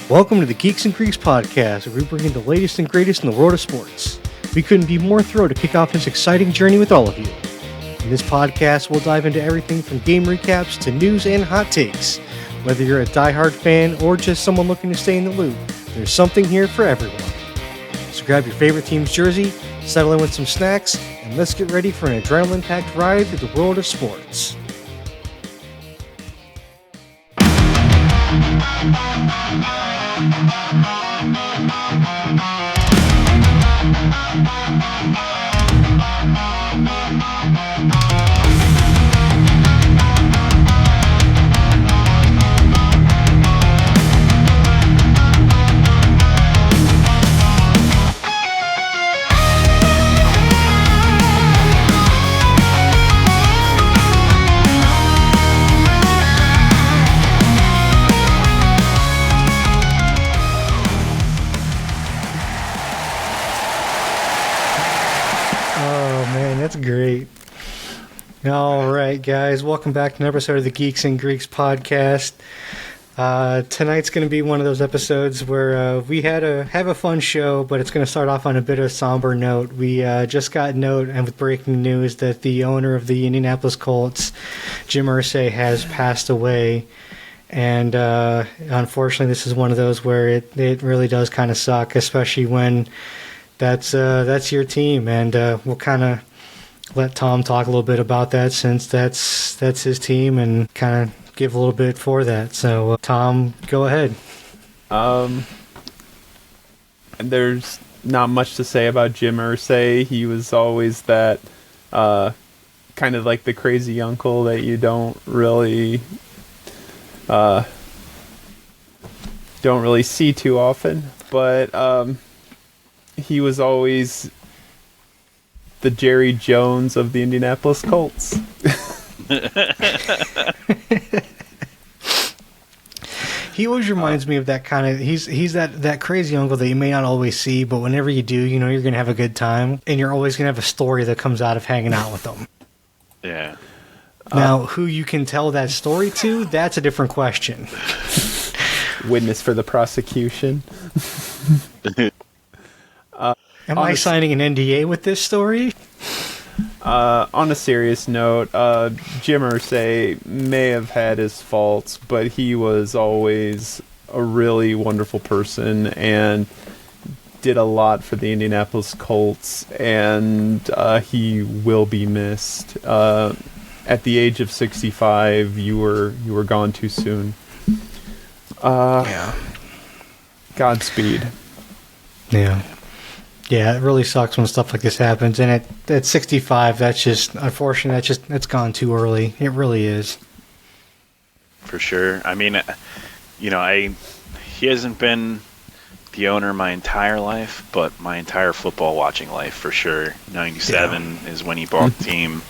Welcome to the Geeks and Greeks podcast, where we bring you the latest and greatest in the world of sports. We couldn't be more thrilled to kick off this exciting journey with all of you. In this podcast, we'll dive into everything from game recaps to news and hot takes. Whether you're a diehard fan or just someone looking to stay in the loop, there's something here for everyone. So grab your favorite team's jersey, settle in with some snacks, and let's get ready for an adrenaline-packed ride through the world of sports. That's great. All right, guys, welcome back to an episode of the Geeks and Greeks podcast. Tonight's going to be one of those episodes where we have a fun show, but it's going to start off on a bit of a somber note. We just got note and with breaking news that the owner of the Indianapolis Colts, Jim Irsay, has passed away. And unfortunately, this is one of those where it really does kind of suck, especially when that's your team, and we'll kind of let Tom talk a little bit about that, since that's his team, and kind of give a little bit for that. So, Tom, go ahead. There's not much to say about Jim Irsay. He was always that kind of like the crazy uncle that you don't really see too often, but he was always the Jerry Jones of the Indianapolis Colts. He always reminds me of that kind of, he's that crazy uncle that you may not always see, but whenever you do, you know you're going to have a good time, and you're always going to have a story that comes out of hanging out with them. Yeah. Now, who you can tell that story to, that's a different question. Witness for the prosecution. Am I signing an NDA with this story? On a serious note, Jim Irsay may have had his faults, but he was always a really wonderful person and did a lot for the Indianapolis Colts, and he will be missed. At the age of 65, you were gone too soon. Yeah. Godspeed. Yeah. Yeah, it really sucks when stuff like this happens, and at 65, that's just, unfortunately, that's gone too early. It really is. For sure. I mean, he hasn't been the owner my entire life, but my entire football watching life, for sure. 97 is when he bought the team.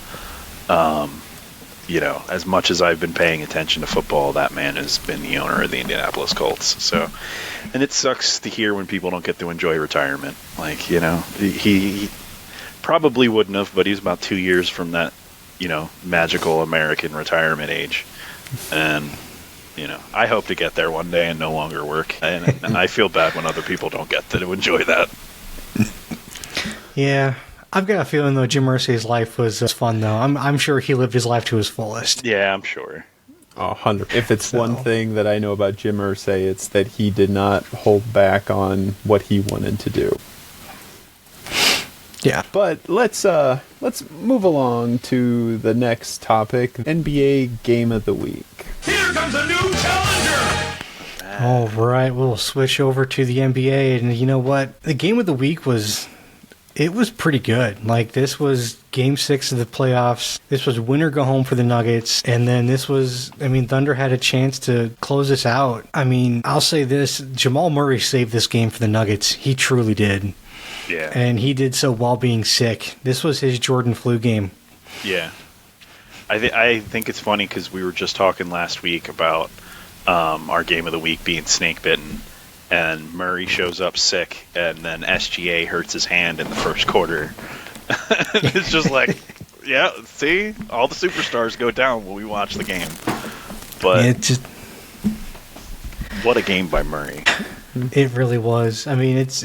As much as I've been paying attention to football, that man has been the owner of the Indianapolis Colts. So, and it sucks to hear when people don't get to enjoy retirement. Like, he probably wouldn't have, but he's about 2 years from that, magical American retirement age. And, I hope to get there one day and no longer work. And I feel bad when other people don't get to enjoy that. Yeah. I've got a feeling, though, Jim Irsay's life was fun, though. I'm sure he lived his life to his fullest. Yeah, I'm sure. 100%. If it's one thing that I know about Jim Irsay, it's that he did not hold back on what he wanted to do. Yeah. But let's move along to the next topic, NBA Game of the Week. Here comes a new challenger! All right, we'll switch over to the NBA, and you know what? The Game of the Week was pretty good. Like, this was Game 6 of the playoffs. This was win or go home for the Nuggets. And then Thunder had a chance to close this out. I mean, I'll say this. Jamal Murray saved this game for the Nuggets. He truly did. Yeah. And he did so while being sick. This was his Jordan flu game. Yeah. I think it's funny because we were just talking last week about our Game of the Week being snake bitten. And Murray shows up sick, and then SGA hurts his hand in the first quarter. It's just like, yeah, see? All the superstars go down when we watch the game. But What a game by Murray. It really was. I mean, it's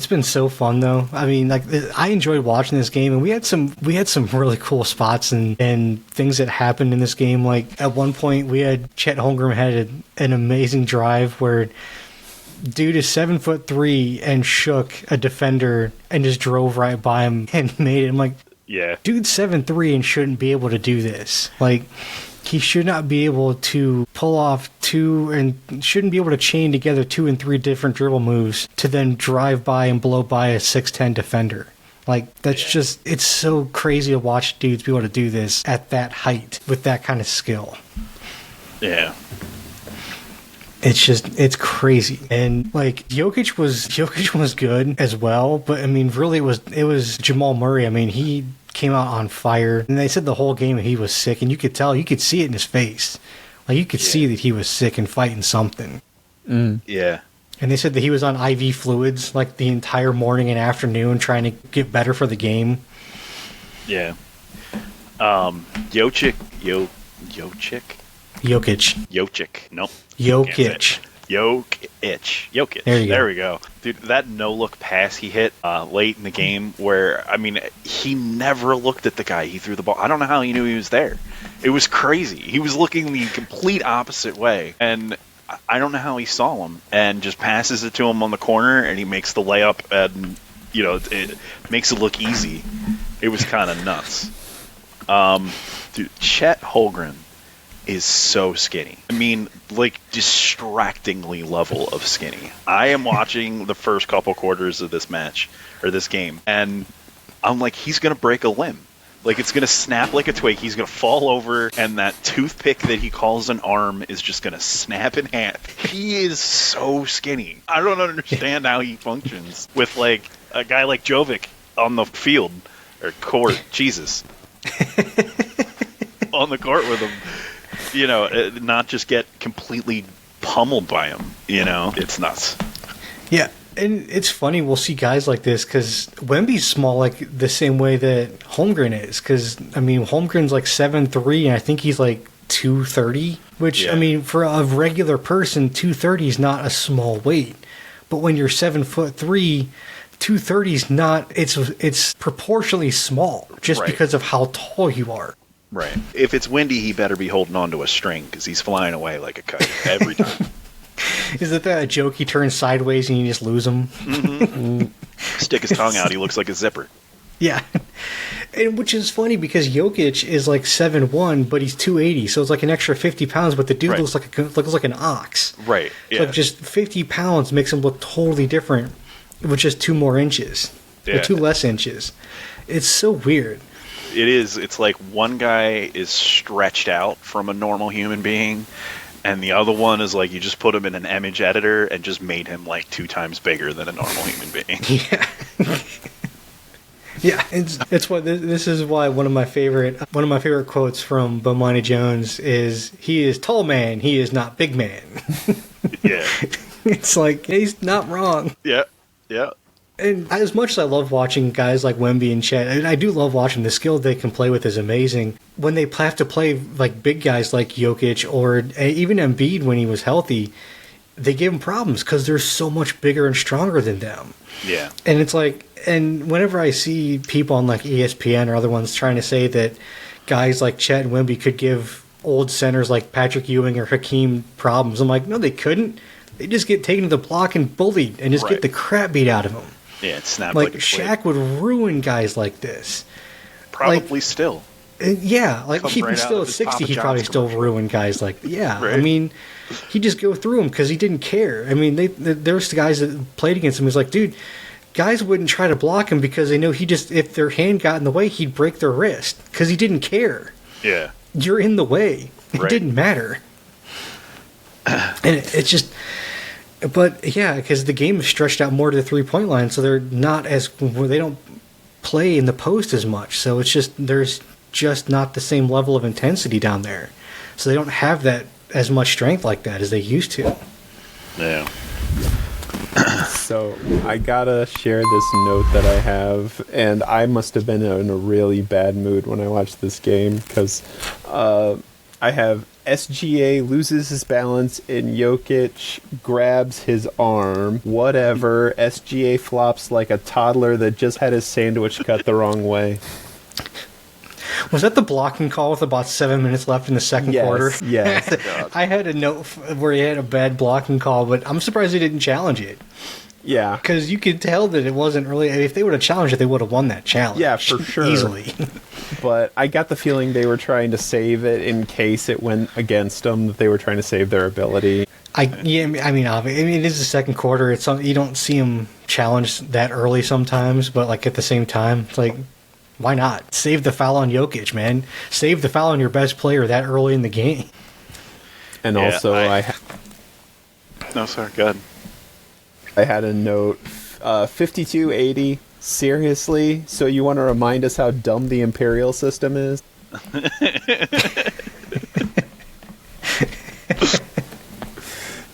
been so fun though. I mean, like I enjoyed watching this game, and we had some really cool spots and things that happened in this game. Like at one point, we had Chet Holmgren had an amazing drive where dude is 7'3" and shook a defender and just drove right by him and made it. I'm like, Yeah. dude's 7'3" and shouldn't be able to do this. Like, he should not be able to pull off two and shouldn't be able to chain together 2 and 3 different dribble moves to then drive by and blow by a 6'10" defender. Like, that's just, it's so crazy to watch dudes be able to do this at that height with that kind of skill. Yeah. It's crazy. And like Jokic was good as well, but I mean really it was Jamal Murray. I mean, he came out on fire, and they said the whole game he was sick, and you could see it in his face. Like you could see that he was sick and fighting something. Yeah. And they said that he was on IV fluids like the entire morning and afternoon trying to get better for the game. Yeah. Jokic. Nope. Jokic. Jokic. There we go. Dude, that no-look pass he hit late in the game where, I mean, he never looked at the guy. He threw the ball. I don't know how he knew he was there. It was crazy. He was looking the complete opposite way. And I don't know how he saw him and just passes it to him on the corner, and he makes the layup, and, you know, it makes it look easy. It was kind of nuts. Dude, Chet Holmgren is so skinny. I mean, like, distractingly level of skinny. I am watching the first couple quarters of this match, or this game, and I'm like, he's going to break a limb. Like, it's going to snap like a twig. He's going to fall over, and that toothpick that he calls an arm is just going to snap in half. He is so skinny. I don't understand how he functions with, like, a guy like Jovic on the field, or court. Jesus. On the court with him. You know, not just get completely pummeled by him. You know, it's nuts. Yeah, and it's funny, we'll see guys like this because Wemby's small like the same way that Holmgren is. Because, I mean, Holmgren's like 7'3", and I think he's like 230, which, I mean, for a regular person, 230 is not a small weight. But when you're 7'3", 230 is not, it's proportionally small just because of how tall you are. Right. If it's windy, he better be holding on to a string because he's flying away like a kite every time. Is it that joke he turns sideways and you just lose him? Mm-hmm. Stick his tongue out, he looks like a zipper. Yeah. And which is funny because Jokic is like 7'1", but he's 280, so it's like an extra 50 pounds, but the dude looks like an ox. Right. Yeah. So like just 50 pounds makes him look totally different with just 2 more inches. Or 2 less inches. It's so weird. It is. It's like one guy is stretched out from a normal human being, and the other one is like you just put him in an image editor and just made him like 2 times bigger than a normal human being. Yeah. Yeah, it's what this is why one of my favorite quotes from Bomani Jones is, "He is tall man, he is not big man." Yeah. It's like he's not wrong. Yeah. Yeah. And as much as I love watching guys like Wemby and Chet, and I do love watching the skill they can play with is amazing. When they have to play like big guys like Jokic or even Embiid when he was healthy, they give him problems because they're so much bigger and stronger than them. Yeah. And it's like, and whenever I see people on like ESPN or other ones trying to say that guys like Chet and Wemby could give old centers like Patrick Ewing or Hakeem problems, I'm like, no, they couldn't. They just get taken to the block and bullied and just get the crap beat out of them. Yeah, it snapped like a Shaq would ruin guys like this. Probably still. Yeah, like Comes even right still out at of 60, his he Papa probably John's still commercial. ruined guys like yeah. Right. I mean, he'd just go through them because he didn't care. I mean, there's the guys that played against him. He's like, dude, guys wouldn't try to block him because they know if their hand got in the way, he'd break their wrist because he didn't care. Yeah. You're in the way. It Right. didn't matter. And it's just. But yeah, because the game is stretched out more to the 3-point line, so they don't play in the post as much. So it's just there's just not the same level of intensity down there. So they don't have that as much strength like that as they used to. Yeah. So I gotta share this note that I have, and I must have been in a really bad mood when I watched this game because I have SGA loses his balance and Jokic grabs his arm. Whatever. SGA flops like a toddler that just had his sandwich cut the wrong way. Was that the blocking call with about 7 minutes left in the second quarter? Yes. I had a note where he had a bad blocking call, but I'm surprised he didn't challenge it. Yeah. Because you could tell that it wasn't really... If they would have challenged it, they would have won that challenge. Yeah, for sure. Easily. But I got the feeling they were trying to save it in case it went against them, that they were trying to save their ability. I mean, it is the second quarter. It's you don't see him challenge that early sometimes, but like at the same time, it's like, why not? Save the foul on Jokic, man. Save the foul on your best player that early in the game. And Yeah, also, No, sorry, go ahead. I had a note, 5280, seriously? So you want to remind us how dumb the Imperial system is?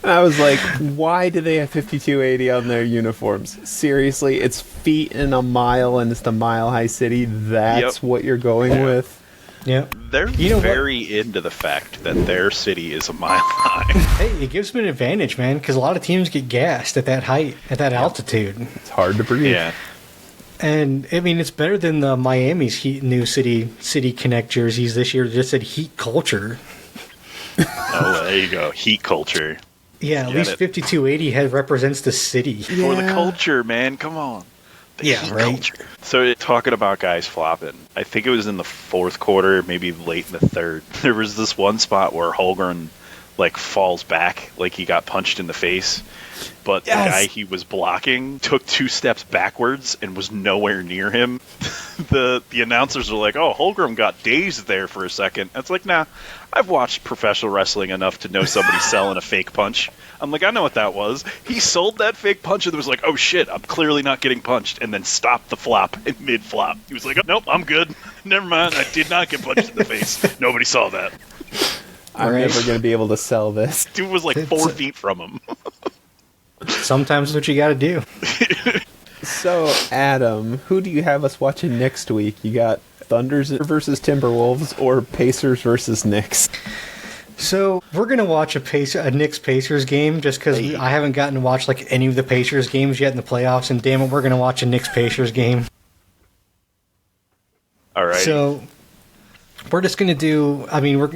And I was like, why do they have 5280 on their uniforms? Seriously, it's feet in a mile and it's the Mile High City. That's what you're going with? Yeah. They're very into the fact that their city is a mile high. Hey, it gives them an advantage, man, because a lot of teams get gassed at that height, at that altitude. It's hard to breathe. Yeah. And, I mean, it's better than the Miami's new City Connect jerseys this year. It just said heat culture. Oh, there you go. Heat culture. Yeah, at least 5280 represents the city. For the culture, man. Come on. The heat culture. So talking about guys flopping, I think it was in the fourth quarter, maybe late in the third. There was this one spot where Holmgren falls back, like he got punched in the face. But the guy he was blocking took 2 steps backwards and was nowhere near him. The announcers were like, "Oh, Holmgren got dazed there for a second." It's like, nah, I've watched professional wrestling enough to know somebody's selling a fake punch. I'm like, I know what that was. He sold that fake punch and was like, "Oh shit, I'm clearly not getting punched," and then stopped the flop in mid-flop. He was like, "Oh, nope, I'm good. Never mind, I did not get punched in the face. Nobody saw that." I'm never going to be able to sell this. Dude was like 4 feet from him. Sometimes that's what you got to do. So, Adam, who do you have us watching next week? You got Thunders versus Timberwolves or Pacers versus Knicks? So we're gonna watch a Knicks Pacers game just because I haven't gotten to watch any of the Pacers games yet in the playoffs, and damn it, we're gonna watch a Knicks Pacers game. All right. So we're just gonna do. I mean, we're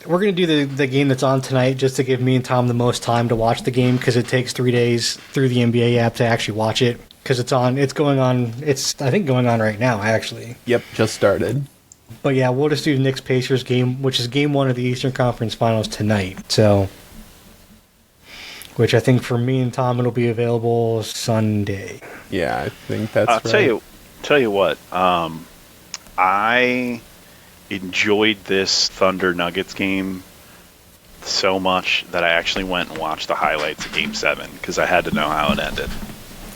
gonna do the game that's on tonight just to give me and Tom the most time to watch the game because it takes 3 days through the NBA app to actually watch it because it's going on. It's I think going on right now actually. Yep, just started. But yeah, we'll just do the Knicks Pacers game, which is game 1 of the Eastern Conference Finals tonight. So, which I think for me and Tom it'll be available Sunday. Yeah, I think that's right. Tell you what. I enjoyed this Thunder Nuggets game so much that I actually went and watched the highlights of Game 7 because I had to know how it ended.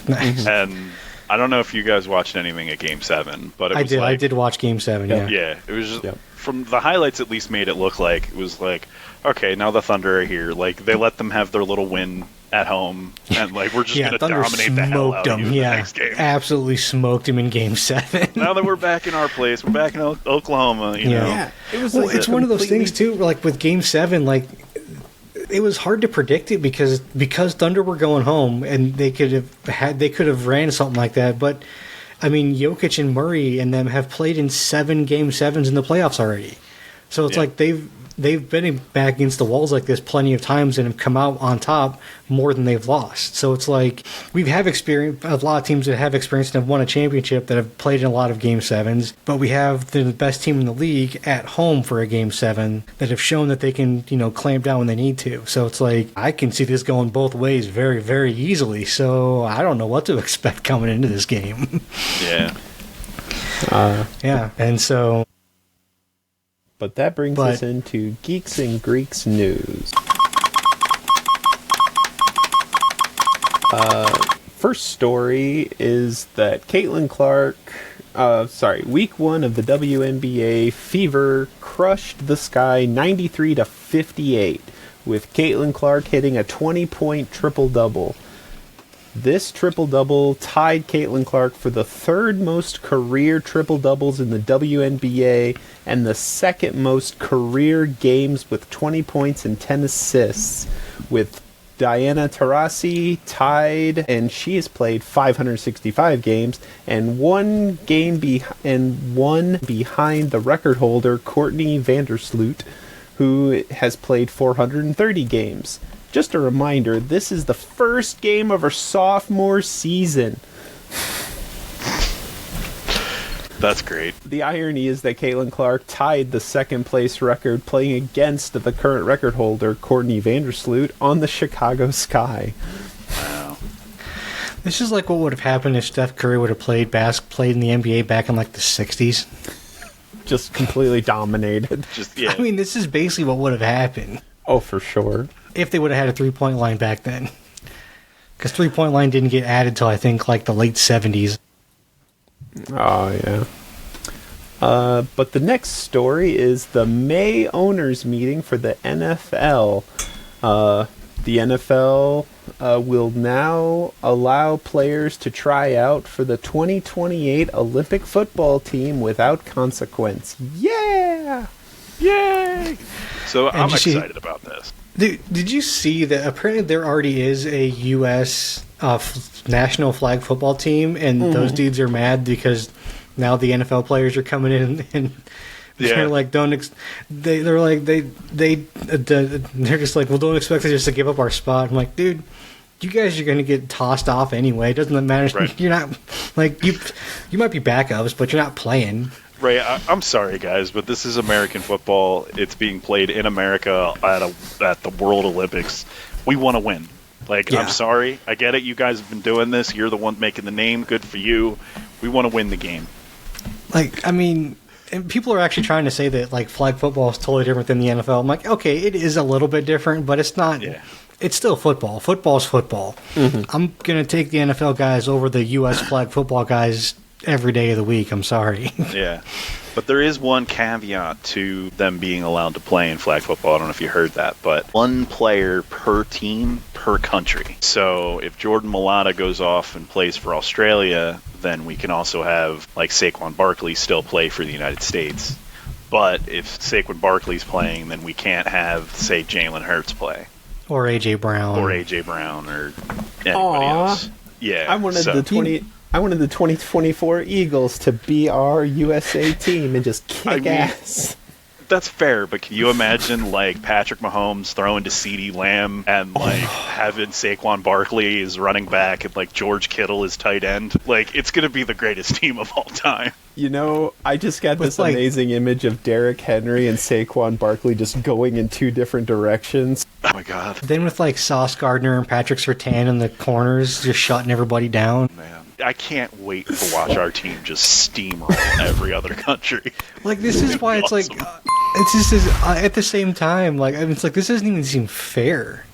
Nice. And I don't know if you guys watched anything at Game 7, but it was I did watch Game 7, yeah. Yeah, it was just, from the highlights at least made it look like it was like, okay, now the Thunder are here. Like, they let them have their little win at home, and we're just going to dominate the hell out of you in the next game. Absolutely smoked him in Game 7. Now that we're back in our place, we're back in Oklahoma, you know. Yeah, it was it's one of those things, too, with Game 7, it was hard to predict it because Thunder were going home and they could have ran something like that. But I mean, Jokic and Murray and them have played in 7 Game 7s in the playoffs already. So it's like they've been back against the walls like this plenty of times and have come out on top more than they've lost. So it's like we have experience. A lot of teams that have experience and have won a championship that have played in a lot of Game 7s. But we have the best team in the league at home for a Game 7 that have shown that they can, clamp down when they need to. So it's like I can see this going both ways very, very easily. So I don't know what to expect coming into this game. Yeah. Yeah, and so. But that brings us into Geeks and Greeks news. First story is that Caitlin Clark, week 1 of the WNBA Fever crushed the Sky 93-58, with Caitlin Clark hitting a 20-point triple-double. This triple-double tied Caitlin Clark for the 3rd most career triple-doubles in the WNBA and the second most career games with 20 points and 10 assists, with Diana Taurasi tied, and she has played 565 games and one behind the record holder, Courtney Vandersloot, who has played 430 games. Just a reminder, this is the first game of her sophomore season. That's great. The irony is that Caitlin Clark tied the second place record playing against the current record holder, Courtney Vandersloot, on the Chicago Sky. Wow. This is like what would have happened if Steph Curry would have played in the NBA back in like the 60s. Just completely dominated. I mean, this is basically what would have happened. Oh, for sure. If they would have had a three-point line back then. Because three-point line didn't get added till I think like the late 70s. Oh, yeah. But the next story is the May owners meeting for the NFL. The NFL will now allow players to try out for the 2028 Olympic football team without consequence. Yeah! Yay! So I'm excited about this. Did you see that apparently there already is a U.S. National flag football team, and those dudes are mad because now the NFL players are coming in and they're like, they're just like, well, don't expect us just to give up our spot. I'm like, dude, you guys are going to get tossed off anyway. It doesn't matter. Right. You're not like you might be backups, but you're not playing. Right, I'm sorry, guys, but this is American football. It's being played in America at the World Olympics. We want to win. I'm sorry. I get it. You guys have been doing this. You're the one making the name. Good for you. We want to win the game. And people are actually trying to say that, flag football is totally different than the NFL. I'm like, okay, it is a little bit different, but it's not. Yeah. It's still football. Football's football. Mm-hmm. I'm going to take the NFL guys over the U.S. flag football guys every day of the week. I'm sorry. Yeah. But there is one caveat to them being allowed to play in flag football. I don't know if you heard that, but one player per team per country. So if Jordan Mailata goes off and plays for Australia, then we can also have Saquon Barkley still play for the United States. But if Saquon Barkley's playing, then we can't have, say, Jalen Hurts play. Or A.J. Brown. Or anybody else. Yeah. I wanted the 2024 Eagles to be our USA team and just kick ass. That's fair, but can you imagine Patrick Mahomes throwing to CeeDee Lamb and having Saquon Barkley as running back and George Kittle as tight end? It's going to be the greatest team of all time. You know, I just got this amazing image of Derrick Henry and Saquon Barkley just going in two different directions. Oh my God. Then with Sauce Gardner and Patrick Surtain in the corners, just shutting everybody down. Man, I can't wait to watch our team just steamroll every other country. This is why it's awesome. It's just at the same time, this doesn't even seem fair.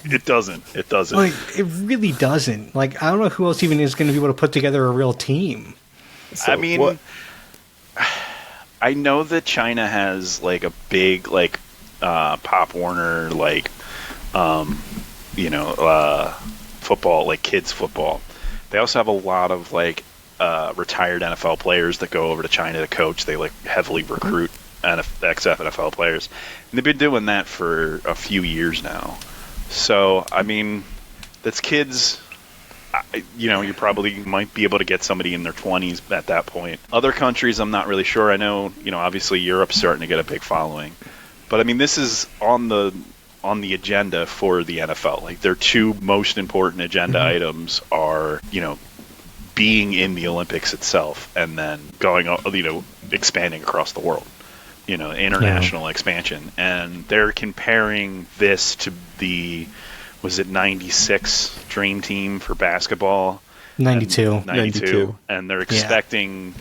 It doesn't. It really doesn't. I don't know who else even is going to be able to put together a real team. So I know that China has a big Pop Warner football, kids football. They also have a lot of retired NFL players that go over to China to coach. They heavily recruit ex-NFL players, and they've been doing that for a few years now. So I mean, that's kids. You probably might be able to get somebody in their 20s at that point. Other countries, I'm not really sure. I know, obviously Europe's starting to get a big following, but I mean, this is on the agenda for the NFL. Their two most important agenda items are, being in the Olympics itself, and then going, expanding across the world. International expansion, and they're comparing this to the. Was it 96 Dream Team for basketball? 92. And they're expecting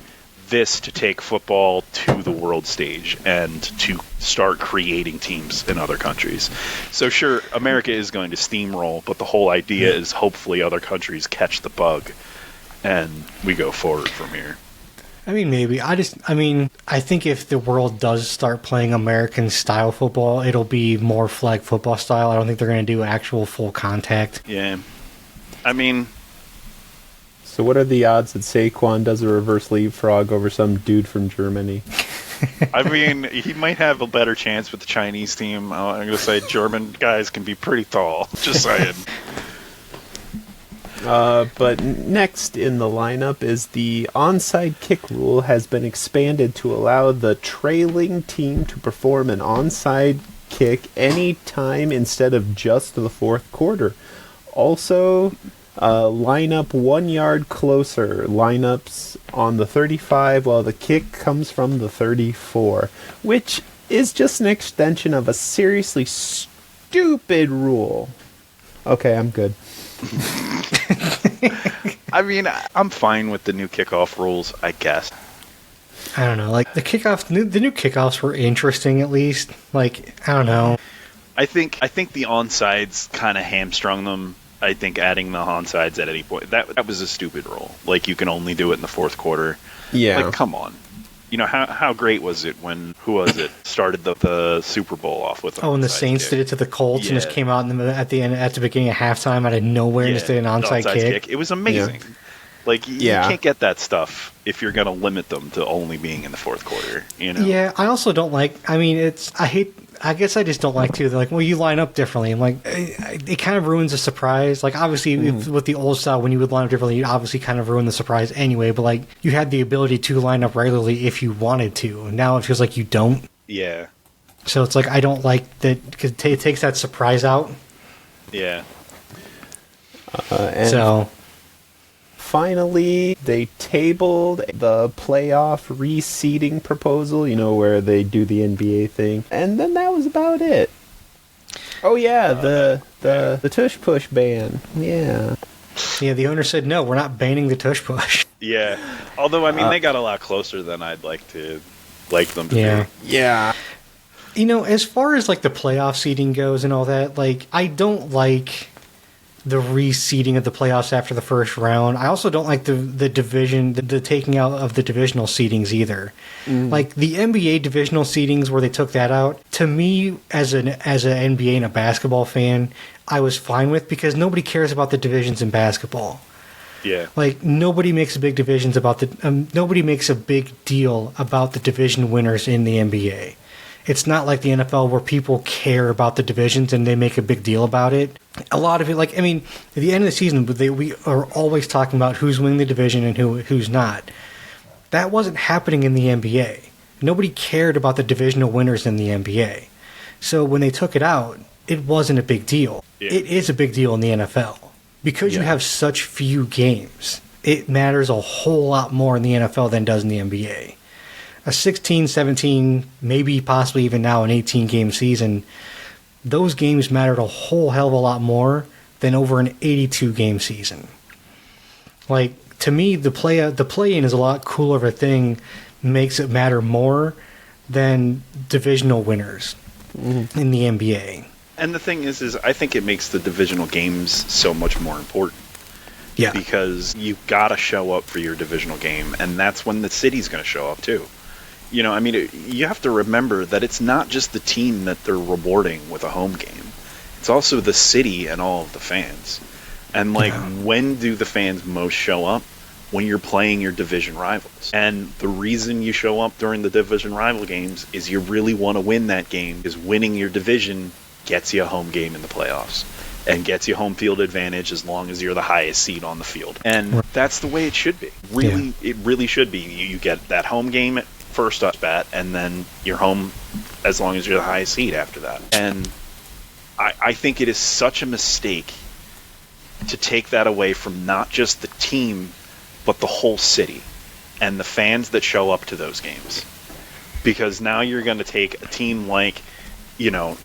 this to take football to the world stage and to start creating teams in other countries. So sure, America is going to steamroll, but the whole idea is hopefully other countries catch the bug and we go forward from here. I mean, maybe. I think if the world does start playing American-style football, it'll be more flag football style. I don't think they're going to do actual full contact. Yeah. I mean... So what are the odds that Saquon does a reverse leapfrog over some dude from Germany? I mean, he might have a better chance with the Chinese team. I'm going to say German guys can be pretty tall. Just saying. But next in the lineup is the onside kick rule has been expanded to allow the trailing team to perform an onside kick any time instead of just the fourth quarter. Also, line up 1 yard closer. Lineups on the 35 while the kick comes from the 34, which is just an extension of a seriously stupid rule. Okay, I'm good. I mean, I'm fine with the new kickoff rules, I guess. I don't know. Like the new kickoffs were interesting. At least, like I don't know. I think the onsides kind of hamstrung them. I think adding the onsides at any point that was a stupid rule. Like you can only do it in the fourth quarter. Yeah. Like come on. You know how great was it when started the Super Bowl off with? And the Saints did it to the Colts and just came out at the beginning of halftime out of nowhere and just did an onside kick. It was amazing. Yeah. Like you can't get that stuff if you're going to limit them to only being in the fourth quarter. You know. Yeah, I also don't like. I mean, I guess I just don't like to. They're like, well, you line up differently. I'm like, it kind of ruins the surprise. Like, obviously, with the old style, when you would line up differently, you obviously kind of ruin the surprise anyway. But, like, you had the ability to line up regularly if you wanted to. Now it feels like you don't. Yeah. So it's like, I don't like that because it takes that surprise out. Yeah. Finally, they tabled the playoff reseeding proposal, where they do the NBA thing. And then that was about it. Oh, yeah, the tush push ban. Yeah. Yeah, the owner said, no, we're not banning the tush push. Yeah. Although, I mean, they got a lot closer than I'd like them to be. Yeah. As far as, like, the playoff seeding goes and all that, like, I don't like the reseeding of the playoffs after the first round. I also don't like the division, the taking out of the divisional seedings either. Like the NBA divisional seedings where they took that out, to me as an NBA and a basketball fan, I was fine with because nobody cares about the divisions in basketball. Yeah. Like nobody makes a big divisions about nobody makes a big deal about the division winners in the NBA. It's not like the NFL where people care about the divisions and they make a big deal about it. A lot of it, like, I mean, at the end of the season, we are always talking about who's winning the division and who's not. That wasn't happening in the NBA. Nobody cared about the divisional winners in the NBA. So when they took it out, it wasn't a big deal. Yeah. It is a big deal in the NFL. Because you have such few games, it matters a whole lot more in the NFL than it does in the NBA. A 16, 17, maybe possibly even now an 18-game season, those games mattered a whole hell of a lot more than over an 82-game season. Like, to me, the play-in is a lot cooler of a thing, makes it matter more than divisional winners in the NBA. And the thing is I think it makes the divisional games so much more important. Yeah. Because you've got to show up for your divisional game, and that's when the city's going to show up, too. I mean, you have to remember that it's not just the team that they're rewarding with a home game. It's also the city and all of the fans. And, when do the fans most show up? When you're playing your division rivals. And the reason you show up during the division rival games is you really want to win that game, because winning your division gets you a home game in the playoffs and gets you home field advantage as long as you're the highest seed on the field. And that's the way it should be. Really, It really should be. You get that home game first up bat, and then you're home as long as you're the highest seed after that. And I think it is such a mistake to take that away from not just the team, but the whole city and the fans that show up to those games. Because now you're going to take a team like, I don't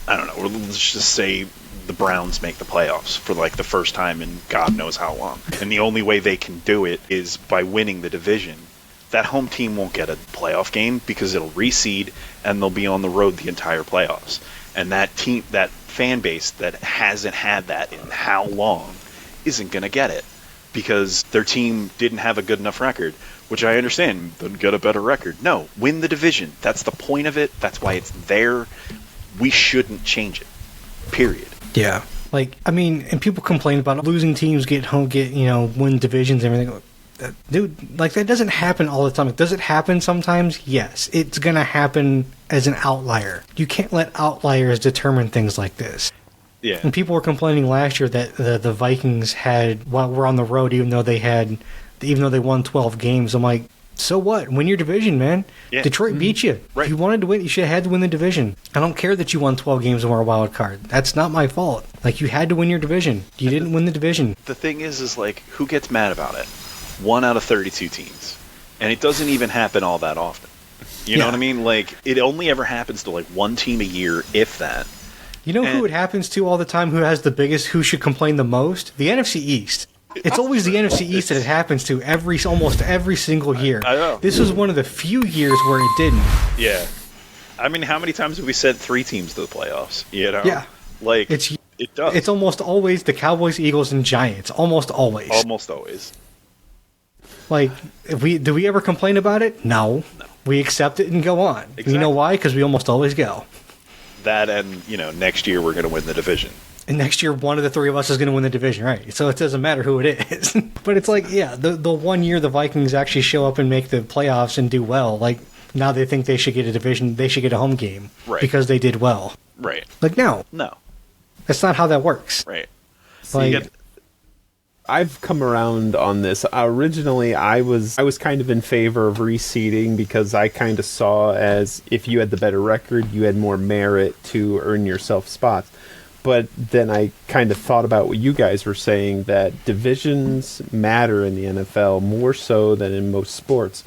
know, let's just say the Browns make the playoffs for like the first time in God knows how long. And the only way they can do it is by winning the division. That home team won't get a playoff game because it'll reseed and they'll be on the road the entire playoffs. And that fan base that hasn't had that in how long isn't going to get it because their team didn't have a good enough record, which I understand. Then get a better record. No, win the division. That's the point of it. That's why it's there. We shouldn't change it. Period. Yeah. Like, I mean, and people complain about losing teams win divisions and everything. Dude, like, that doesn't happen all the time. Does it happen sometimes? Yes. It's going to happen as an outlier. You can't let outliers determine things like this. Yeah. And people were complaining last year that the Vikings were on the road even though they won 12 games. I'm like, so what? Win your division, man. Yeah. Detroit beat you. Right. You wanted to win. You should have had to win the division. I don't care that you won 12 games and were a wild card. That's not my fault. Like, you had to win your division. You didn't win the division. The thing is like, who gets mad about it? 1 out of 32 teams. And it doesn't even happen all that often. You know what I mean? Like, it only ever happens to, like, one team a year, if that. You know who it happens to all the time, who should complain the most? The NFC East. It's always the NFC East that it happens to almost every single year. I know. This was one of the few years where it didn't. Yeah. I mean, how many times have we sent 3 teams to the playoffs? You know? Yeah. Like, it does. It's almost always the Cowboys, Eagles, and Giants. Almost always. Almost always. Like, do we ever complain about it? No. We accept it and go on. Exactly. You know why? Because we almost always go. That and, next year we're going to win the division. And next year, one of the 3 of us is going to win the division, right? So it doesn't matter who it is. But it's like, yeah, the 1 year the Vikings actually show up and make the playoffs and do well, like, now they think they should get a division, they should get a home game. Right. Because they did well. Right. Like, no. That's not how that works. Right. Like, I've come around on this. Originally, I was kind of in favor of reseeding because I kind of saw as if you had the better record, you had more merit to earn yourself spots. But then I kind of thought about what you guys were saying, that divisions matter in the NFL more so than in most sports.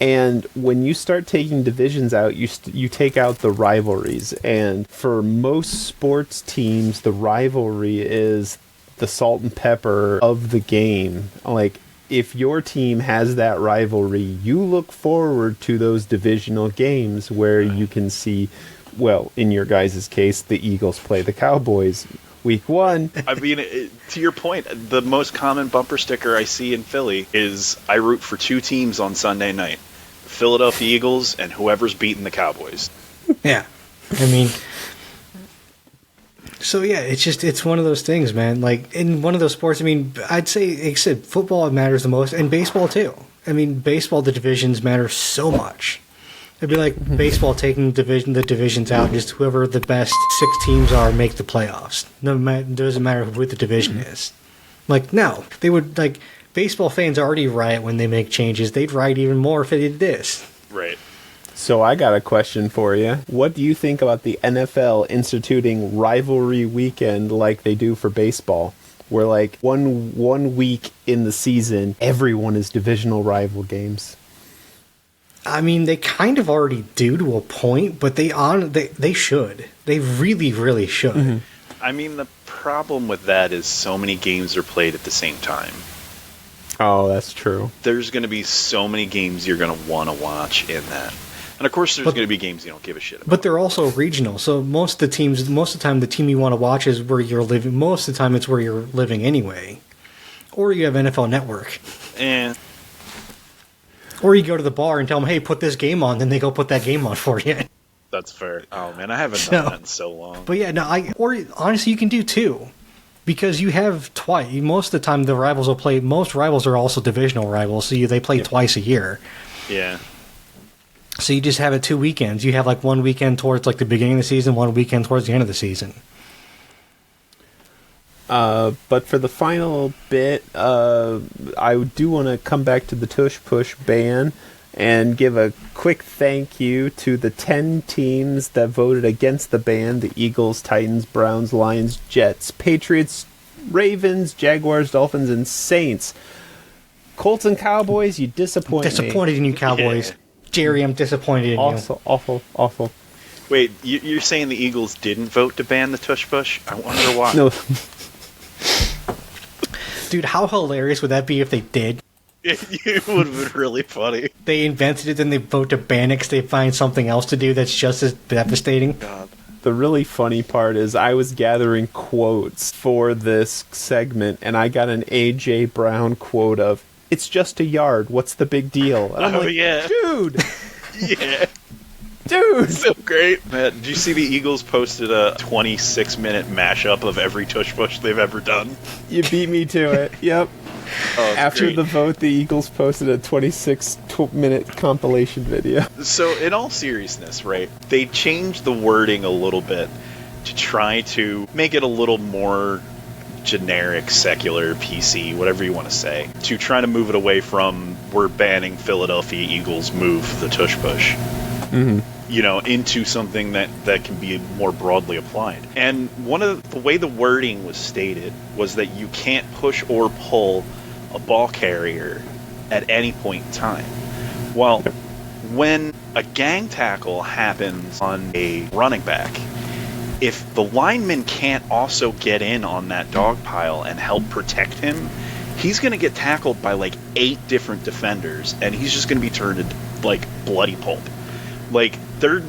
And when you start taking divisions out, you take out the rivalries. And for most sports teams, the rivalry is the salt and pepper of the game. Like, if your team has that rivalry, you look forward to those divisional games where you can see, well, in your guys' case, the Eagles play the Cowboys week 1. I mean, to your point, the most common bumper sticker I see in Philly is I root for 2 teams on Sunday night. Philadelphia Eagles and whoever's beating the Cowboys. yeah. I mean, so yeah, it's one of those things, man. Like, in one of those sports, I mean, I'd say, like I said, football matters the most, and baseball too. I mean, baseball, the divisions matter so much. It'd be like baseball taking the divisions out, just whoever the best 6 teams are make the playoffs. Doesn't matter who the division is. Like, no, they would, like, baseball fans already riot when they make changes. They'd riot even more if they did this. Right. So I got a question for you. What do you think about the NFL instituting rivalry weekend like they do for baseball? Where, like, one week in the season, everyone is divisional rival games. I mean, they kind of already do to a point, but they should. They really, really should. Mm-hmm. I mean, the problem with that is so many games are played at the same time. Oh, that's true. There's going to be so many games you're going to want to watch in that. And of course, there's going to be games you don't give a shit about. But they're also regional. So most of the time, the team you want to watch is where you're living. Most of the time, it's where you're living anyway. Or you have NFL Network. And or you go to the bar and tell them, hey, put this game on. Then they go put that game on for you. that's fair. Oh, man, I haven't done that in so long. But yeah, no, or honestly, you can do 2. Because you have twice. Most of the time, the rivals will play. Most rivals are also divisional rivals, so they play twice a year. Yeah. So you just have it 2 weekends. You have like one weekend towards like the beginning of the season, one weekend towards the end of the season. But for the final bit, I do want to come back to the Tush Push ban and give a quick thank you to the 10 teams that voted against the ban: the Eagles, Titans, Browns, Lions, Jets, Patriots, Ravens, Jaguars, Dolphins, and Saints. Colts and Cowboys, you disappoint me. Disappointed in you, Cowboys. Yeah. Jerry, I'm disappointed in you. Awful. Wait, you're saying the Eagles didn't vote to ban the Tush Push? I wonder why. No. Dude, how hilarious would that be if they did? It would have been really funny. They invented it, then they vote to ban it because they find something else to do that's just as devastating. God. The really funny part is I was gathering quotes for this segment, and I got an A.J. Brown quote of, "It's just a yard. What's the big deal?" And I'm like, yeah. dude! Yeah. Dude! So great. Man, did you see the Eagles posted a 26-minute mashup of every Tush Push they've ever done? You beat me to it. Yep. Oh, After great. the vote, the Eagles posted a 26-minute compilation video. So, in all seriousness, right, they changed the wording a little bit to try to make it a little more generic, secular, PC, whatever you want to say, to try to move it away from we're banning Philadelphia Eagles move the tush push. Into something that can be more broadly applied. And the way the wording was stated was that you can't push or pull a ball carrier at any point in time. Well, when a gang tackle happens on a running back, if the lineman can't also get in on that dog pile and help protect him, he's going to get tackled by like 8 different defenders, and he's just going to be turned into like bloody pulp. Like, they're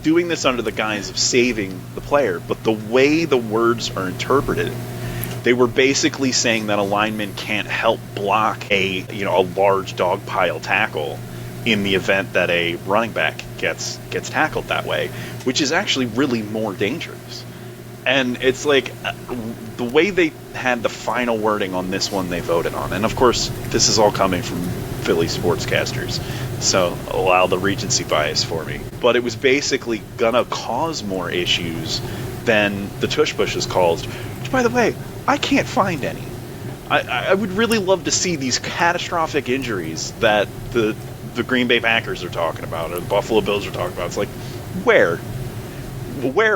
doing this under the guise of saving the player, but the way the words are interpreted, they were basically saying that a lineman can't help block a large dog pile tackle in the event that a running back gets tackled that way, which is actually really more dangerous. And it's like the way they had the final wording on this one they voted on. And of course, this is all coming from Philly sportscasters, so allow the recency bias for me. But it was basically gonna cause more issues than the tush push has caused, which, by the way, I can't find any. I would really love to see these catastrophic injuries that the Green Bay Packers are talking about, or the Buffalo Bills are talking about. It's like, where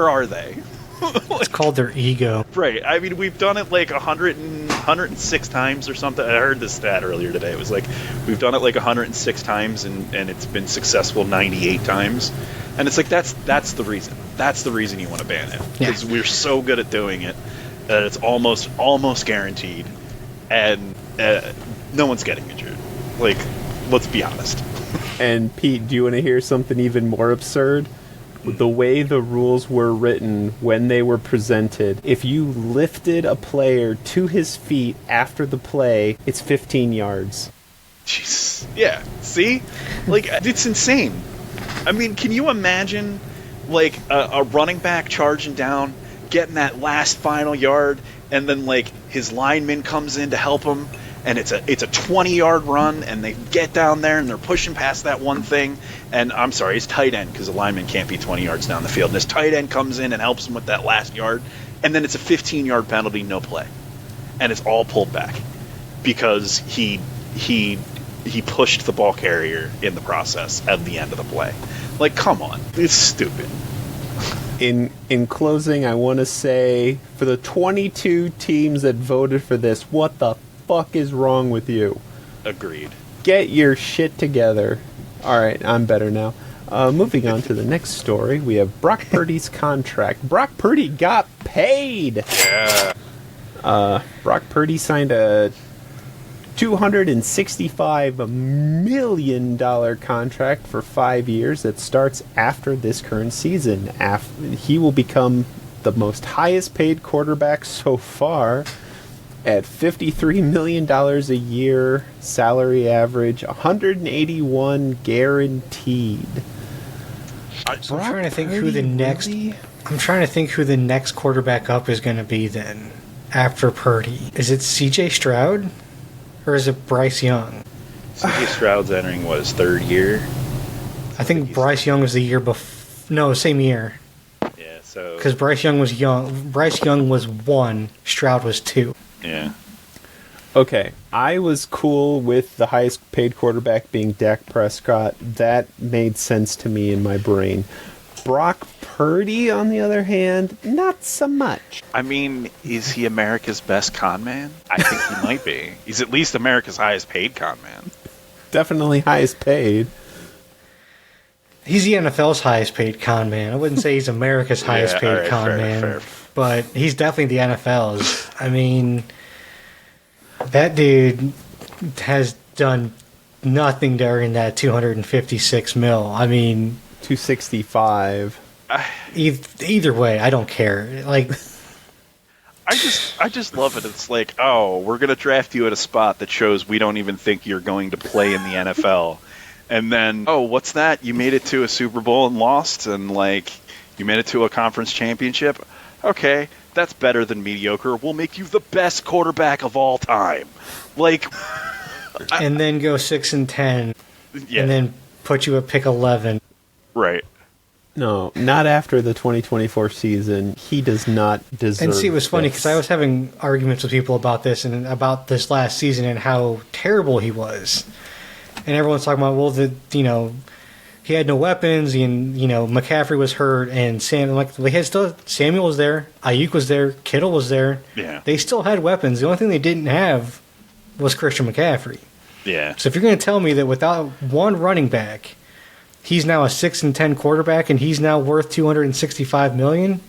are they? It's called their ego. Right. I mean, we've done it like 106 times or something. I heard this stat earlier today. It was like, we've done it like 106 times, and it's been successful 98 times. And it's like, that's the reason. That's the reason you want to ban it. Because we're so good at doing it that it's almost guaranteed. And no one's getting injured. Like, let's be honest. And Pete, do you want to hear something even more absurd? The way the rules were written when they were presented, if you lifted a player to his feet after the play, it's 15 yards. Jeez. Yeah. See? Like, it's insane. I mean, can you imagine, like, a running back charging down, getting that last final yard, and then, like, his lineman comes in to help him, and it's a 20-yard run, and they get down there, and they're pushing past that one thing, and I'm sorry, his tight end, because the lineman can't be 20 yards down the field, and his tight end comes in and helps him with that last yard, and then it's a 15-yard penalty, no play. And it's all pulled back, because he pushed the ball carrier in the process at the end of the play. Like, come on. It's stupid. In closing, I want to say, for the 22 teams that voted for this, what the fuck is wrong with you? Agreed. Get your shit together. Alright, I'm better now. Moving on to the next story, we have Brock Purdy's contract. Brock Purdy got paid! Yeah. Brock Purdy signed a $265 million contract for 5 years that starts after this current season. He will become the most highest paid quarterback so far at $53 million a year salary average, 181 guaranteed. So I'm trying to think who the next. I'm trying to think who the next quarterback up is going to be then after Purdy. Is it C.J. Stroud or is it Bryce Young? C.J. Stroud's entering, what, his 3rd year? I think Bryce Young was the year before. No, same year. Yeah, so... Because Bryce Young was young. Bryce Young was 1. Stroud was 2. Yeah. Okay, I was cool with the highest paid quarterback being Dak Prescott. That made sense to me in my brain. Brock Purdy, on the other hand, not so much. I mean, is he America's best con man? I think he might be. He's at least America's highest paid con man. Definitely highest paid. He's the NFL's highest paid con man. I wouldn't say he's America's highest paid alright, con man, fair. but he's definitely the NFL's. I mean, that dude has done nothing to earn that $256 million. I mean, 265. either way, I don't care. Like, I just love it. It's like, oh, we're gonna draft you at a spot that shows we don't even think you're going to play in the NFL. And then, oh, what's that? You made it to a Super Bowl and lost, and like, you made it to a conference championship? Okay, that's better than mediocre. We'll make you the best quarterback of all time. Like, and then go 6-10, yeah, and then put you at pick 11. right. No, not after the 2024 season. He does not deserve. And see, it was funny this. because I was having arguments with people about this and about this last season and how terrible he was. And everyone's talking about, well, he had no weapons, and McCaffrey was hurt, and Samuel was there, Ayuk was there, Kittle was there. Yeah. They still had weapons. The only thing they didn't have was Christian McCaffrey. Yeah. So if you're going to tell me that without one running back, he's now a 6-10 quarterback, and he's now worth $265 million,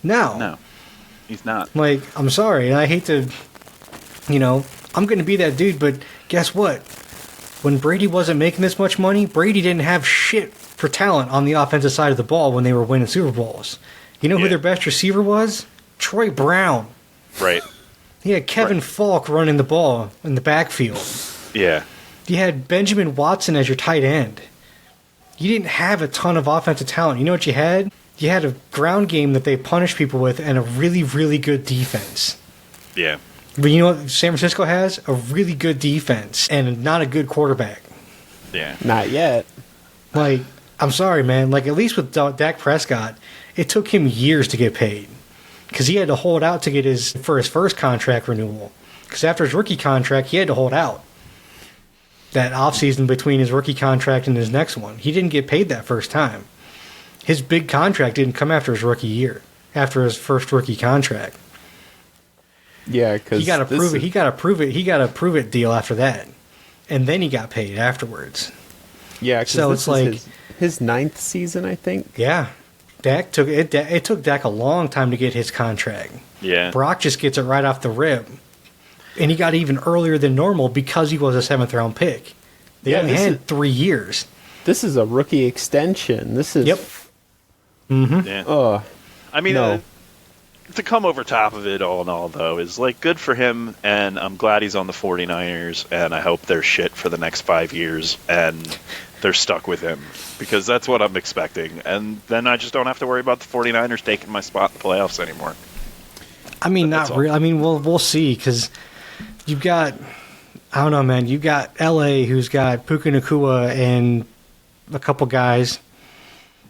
No, he's not. like, I'm sorry, and I hate to, I'm going to be that dude, but guess what? When Brady wasn't making this much money, Brady didn't have shit for talent on the offensive side of the ball when they were winning Super Bowls. You know who their best receiver was? Troy Brown. Right. He had Kevin Falk running the ball in the backfield. Yeah. You had Benjamin Watson as your tight end. You didn't have a ton of offensive talent. You know what you had? You had a ground game that they punished people with and a really, really good defense. Yeah. But you know what San Francisco has? A really good defense and not a good quarterback. Yeah. Not yet. Like, I'm sorry, man. Like, at least with Dak Prescott, it took him years to get paid. Because he had to hold out to get his first contract renewal. Because after his rookie contract, he had to hold out. That offseason between his rookie contract and his next one. He didn't get paid that first time. His big contract didn't come after his rookie year. After his first rookie contract. Yeah, because He got to prove it. He got to prove it. He got a prove it deal after that. And then he got paid afterwards. Yeah, 'cause So this it's like is his ninth season, I think. Yeah. Dak took it. It took Dak a long time to get his contract. Yeah. Brock just gets it right off the rip, and he got even earlier than normal because he was a 7th-round pick. They only had 3 years. This is a rookie extension. This is Yep. Mm-hmm. Yeah. I mean, no. To come over top of it all in all, though, is like good for him, and I'm glad he's on the 49ers, and I hope they're shit for the next 5 years, and they're stuck with him, because that's what I'm expecting. And then I just don't have to worry about the 49ers taking my spot in the playoffs anymore. I mean, That's not all. really. I mean, we'll see, because you've got, I don't know, man. You've got L.A., who's got Puka Nacua and a couple guys,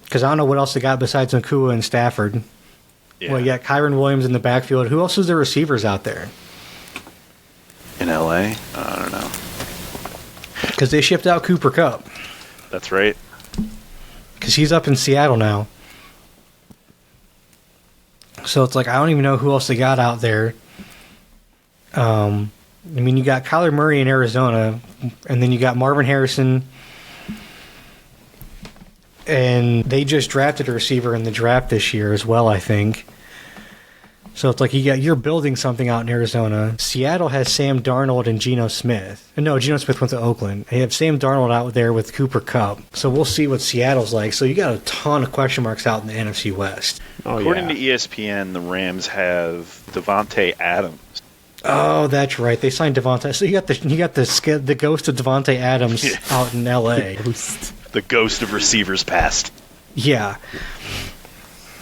because I don't know what else they got besides Nacua and Stafford. Yeah. Well, you got Kyron Williams in the backfield. Who else is the receivers out there? In L.A.? I don't know. Because they shipped out Cooper Kupp. That's right. Because he's up in Seattle now. So it's like, I don't even know who else they got out there. I mean, you got Kyler Murray in Arizona, and then you got Marvin Harrison, and they just drafted a receiver in the draft this year as well, I think. So it's like you're building something out in Arizona. Seattle has Sam Darnold and Geno Smith. No, Geno Smith went to Oakland. They have Sam Darnold out there with Cooper Kupp. So we'll see what Seattle's like. So you got a ton of question marks out in the NFC West. Oh, According yeah. to ESPN, the Rams have Devontae Adams. Oh, that's right. They signed Devontae. So you got the ghost of Devontae Adams out in L.A. The ghost of receivers past. Yeah.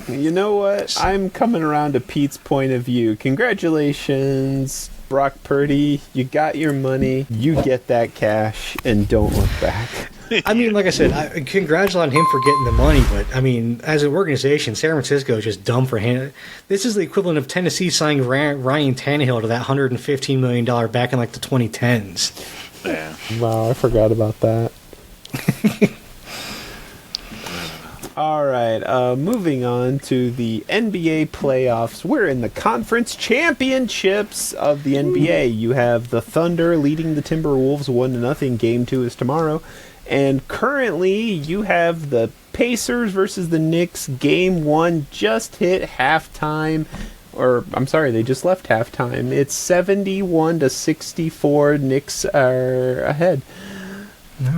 You know what? I'm coming around to Pete's point of view. Congratulations, Brock Purdy. You got your money. You get that cash, and don't look back. I mean, like I said, I congratulate him for getting the money, but I mean, as an organization, San Francisco is just dumb for handling. This is the equivalent of Tennessee signing Ryan Tannehill to that $115 million back in like the 2010s. Yeah. Wow, I forgot about that. All right, moving on to the NBA playoffs. We're in the conference championships of the NBA. You have the Thunder leading the Timberwolves 1-0. Game 2 is tomorrow. And currently, you have the Pacers versus the Knicks. Game 1 just hit halftime. Or, I'm sorry, they just left halftime. It's 71-64. Knicks are ahead.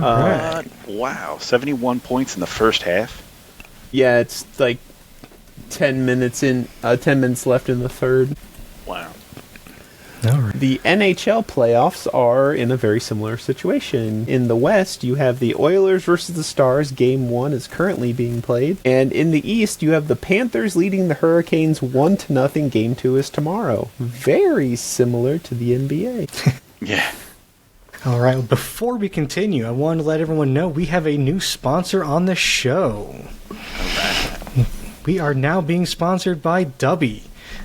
All right. Wow. 71 points in the first half? Yeah, it's like 10 minutes left in the third. Wow. All right. The NHL playoffs are in a very similar situation. In the West, you have the Oilers versus the Stars. Game 1 is currently being played. And in the East, you have the Panthers leading the Hurricanes 1-0. Game 2 is tomorrow. Very similar to the NBA. Yeah. All right. Before we continue, I wanted to let everyone know we have a new sponsor on the show. All right. We are now being sponsored by Dubby.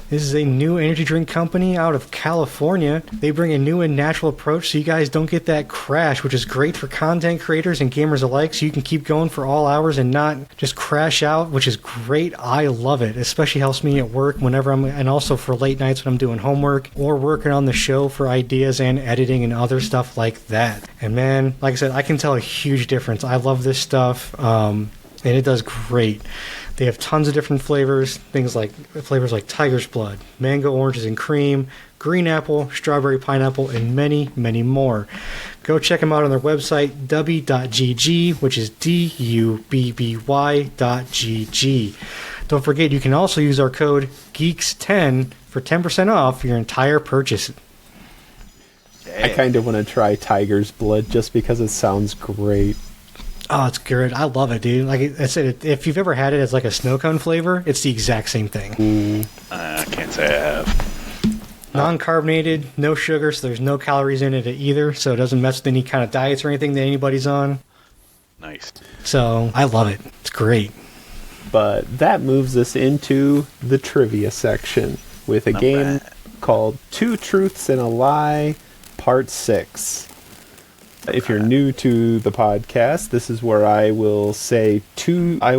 This is a new energy drink company out of California. They bring a new and natural approach so you guys don't get that crash, which is great for content creators and gamers alike, so you can keep going for all hours and not just crash out, which is great. I love it. Especially helps me at work whenever and also for late nights when I'm doing homework or working on the show for ideas and editing and other stuff like that. And man, like I said, I can tell a huge difference. I love this stuff, and it does great. They have tons of different flavors, flavors like tiger's blood, mango, oranges and cream, green apple, strawberry, pineapple, and many, many more. Go check them out on their website, dubby.gg, which is dubby.gg. Don't forget, you can also use our code GEEKS10 for 10% off your entire purchase. I kind of want to try tiger's blood just because it sounds great. Oh, it's good. I love it, dude. Like I said, if you've ever had it as like a snow cone flavor, it's the exact same thing. I can't say I have. Non-carbonated, no sugar, so there's no calories in it either, so it doesn't mess with any kind of diets or anything that anybody's on. Nice. So, I love it. It's great. But that moves us into the trivia section with a game called Two Truths and a Lie, Part 6. If you're new to the podcast, this is where I will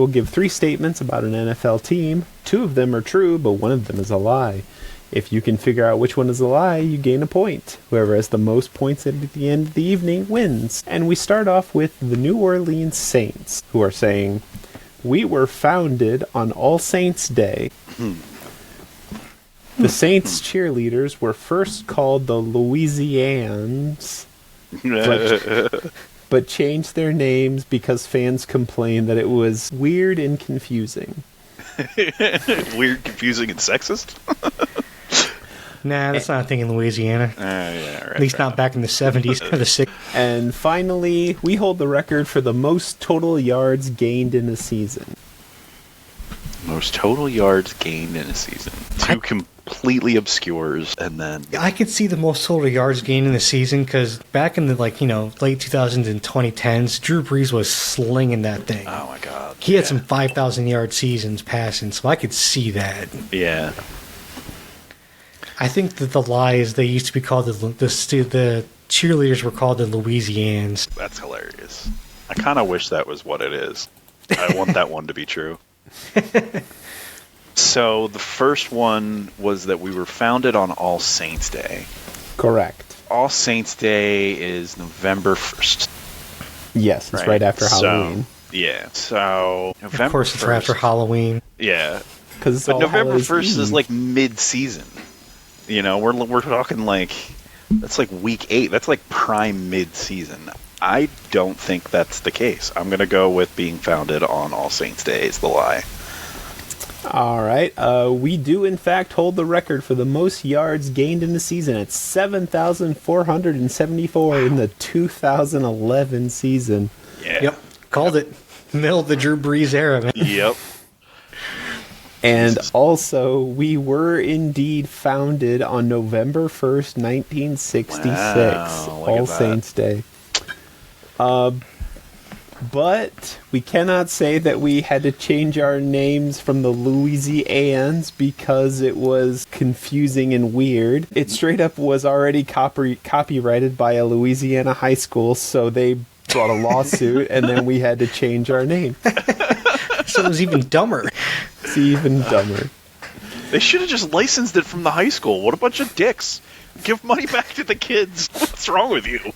give 3 statements about an NFL team. 2 of them are true, but 1 of them is a lie. If you can figure out which one is a lie, you gain a point. Whoever has the most points at the end of the evening wins. And we start off with the New Orleans Saints, who are saying, "We were founded on All Saints' Day." The Saints cheerleaders were first called the Louisians, but changed their names because fans complained that it was weird and confusing. Weird, confusing, and sexist? Nah, that's not a thing in Louisiana. Yeah, right. At least not back in the 70s or the 60s. And finally, we hold the record for the most total yards gained in a season. Most total yards gained in a season. 2 completely obscures, and then... I could see the most total yards gained in the season because back in the late 2000s and 2010s, Drew Brees was slinging that thing. Oh my god. He had some 5,000 yard seasons passing, so I could see that. Yeah. I think that the lie is they used to be called the cheerleaders were called the Louisians. That's hilarious. I kind of wish that was what it is. I want that one to be true. So the first one was that we were founded on All Saints' Day. Correct. All Saints' Day is November 1st. Yes, it's right after Halloween. So November Of course, it's 1st, right after Halloween. Yeah, but November 1st is like mid-season. You know, we're talking like that's like week 8. That's like prime mid-season. I don't think that's the case. I'm gonna go with being founded on All Saints' Day is the lie. All right. We do, in fact, hold the record for the most yards gained in the season at 7,474 in the 2011 season. Yeah. Yep. Called it. Middle of the Drew Brees era, man. Yep. And also, we were indeed founded on November 1st, 1966. Wow, All Saints' Day. But we cannot say that we had to change our names from the Louisians because it was confusing and weird. It straight up was already copyrighted by a Louisiana high school, so they brought a lawsuit, and then we had to change our name. So it was even dumber. It's even dumber. They should have just licensed it from the high school. What a bunch of dicks. Give money back to the kids. What's wrong with you?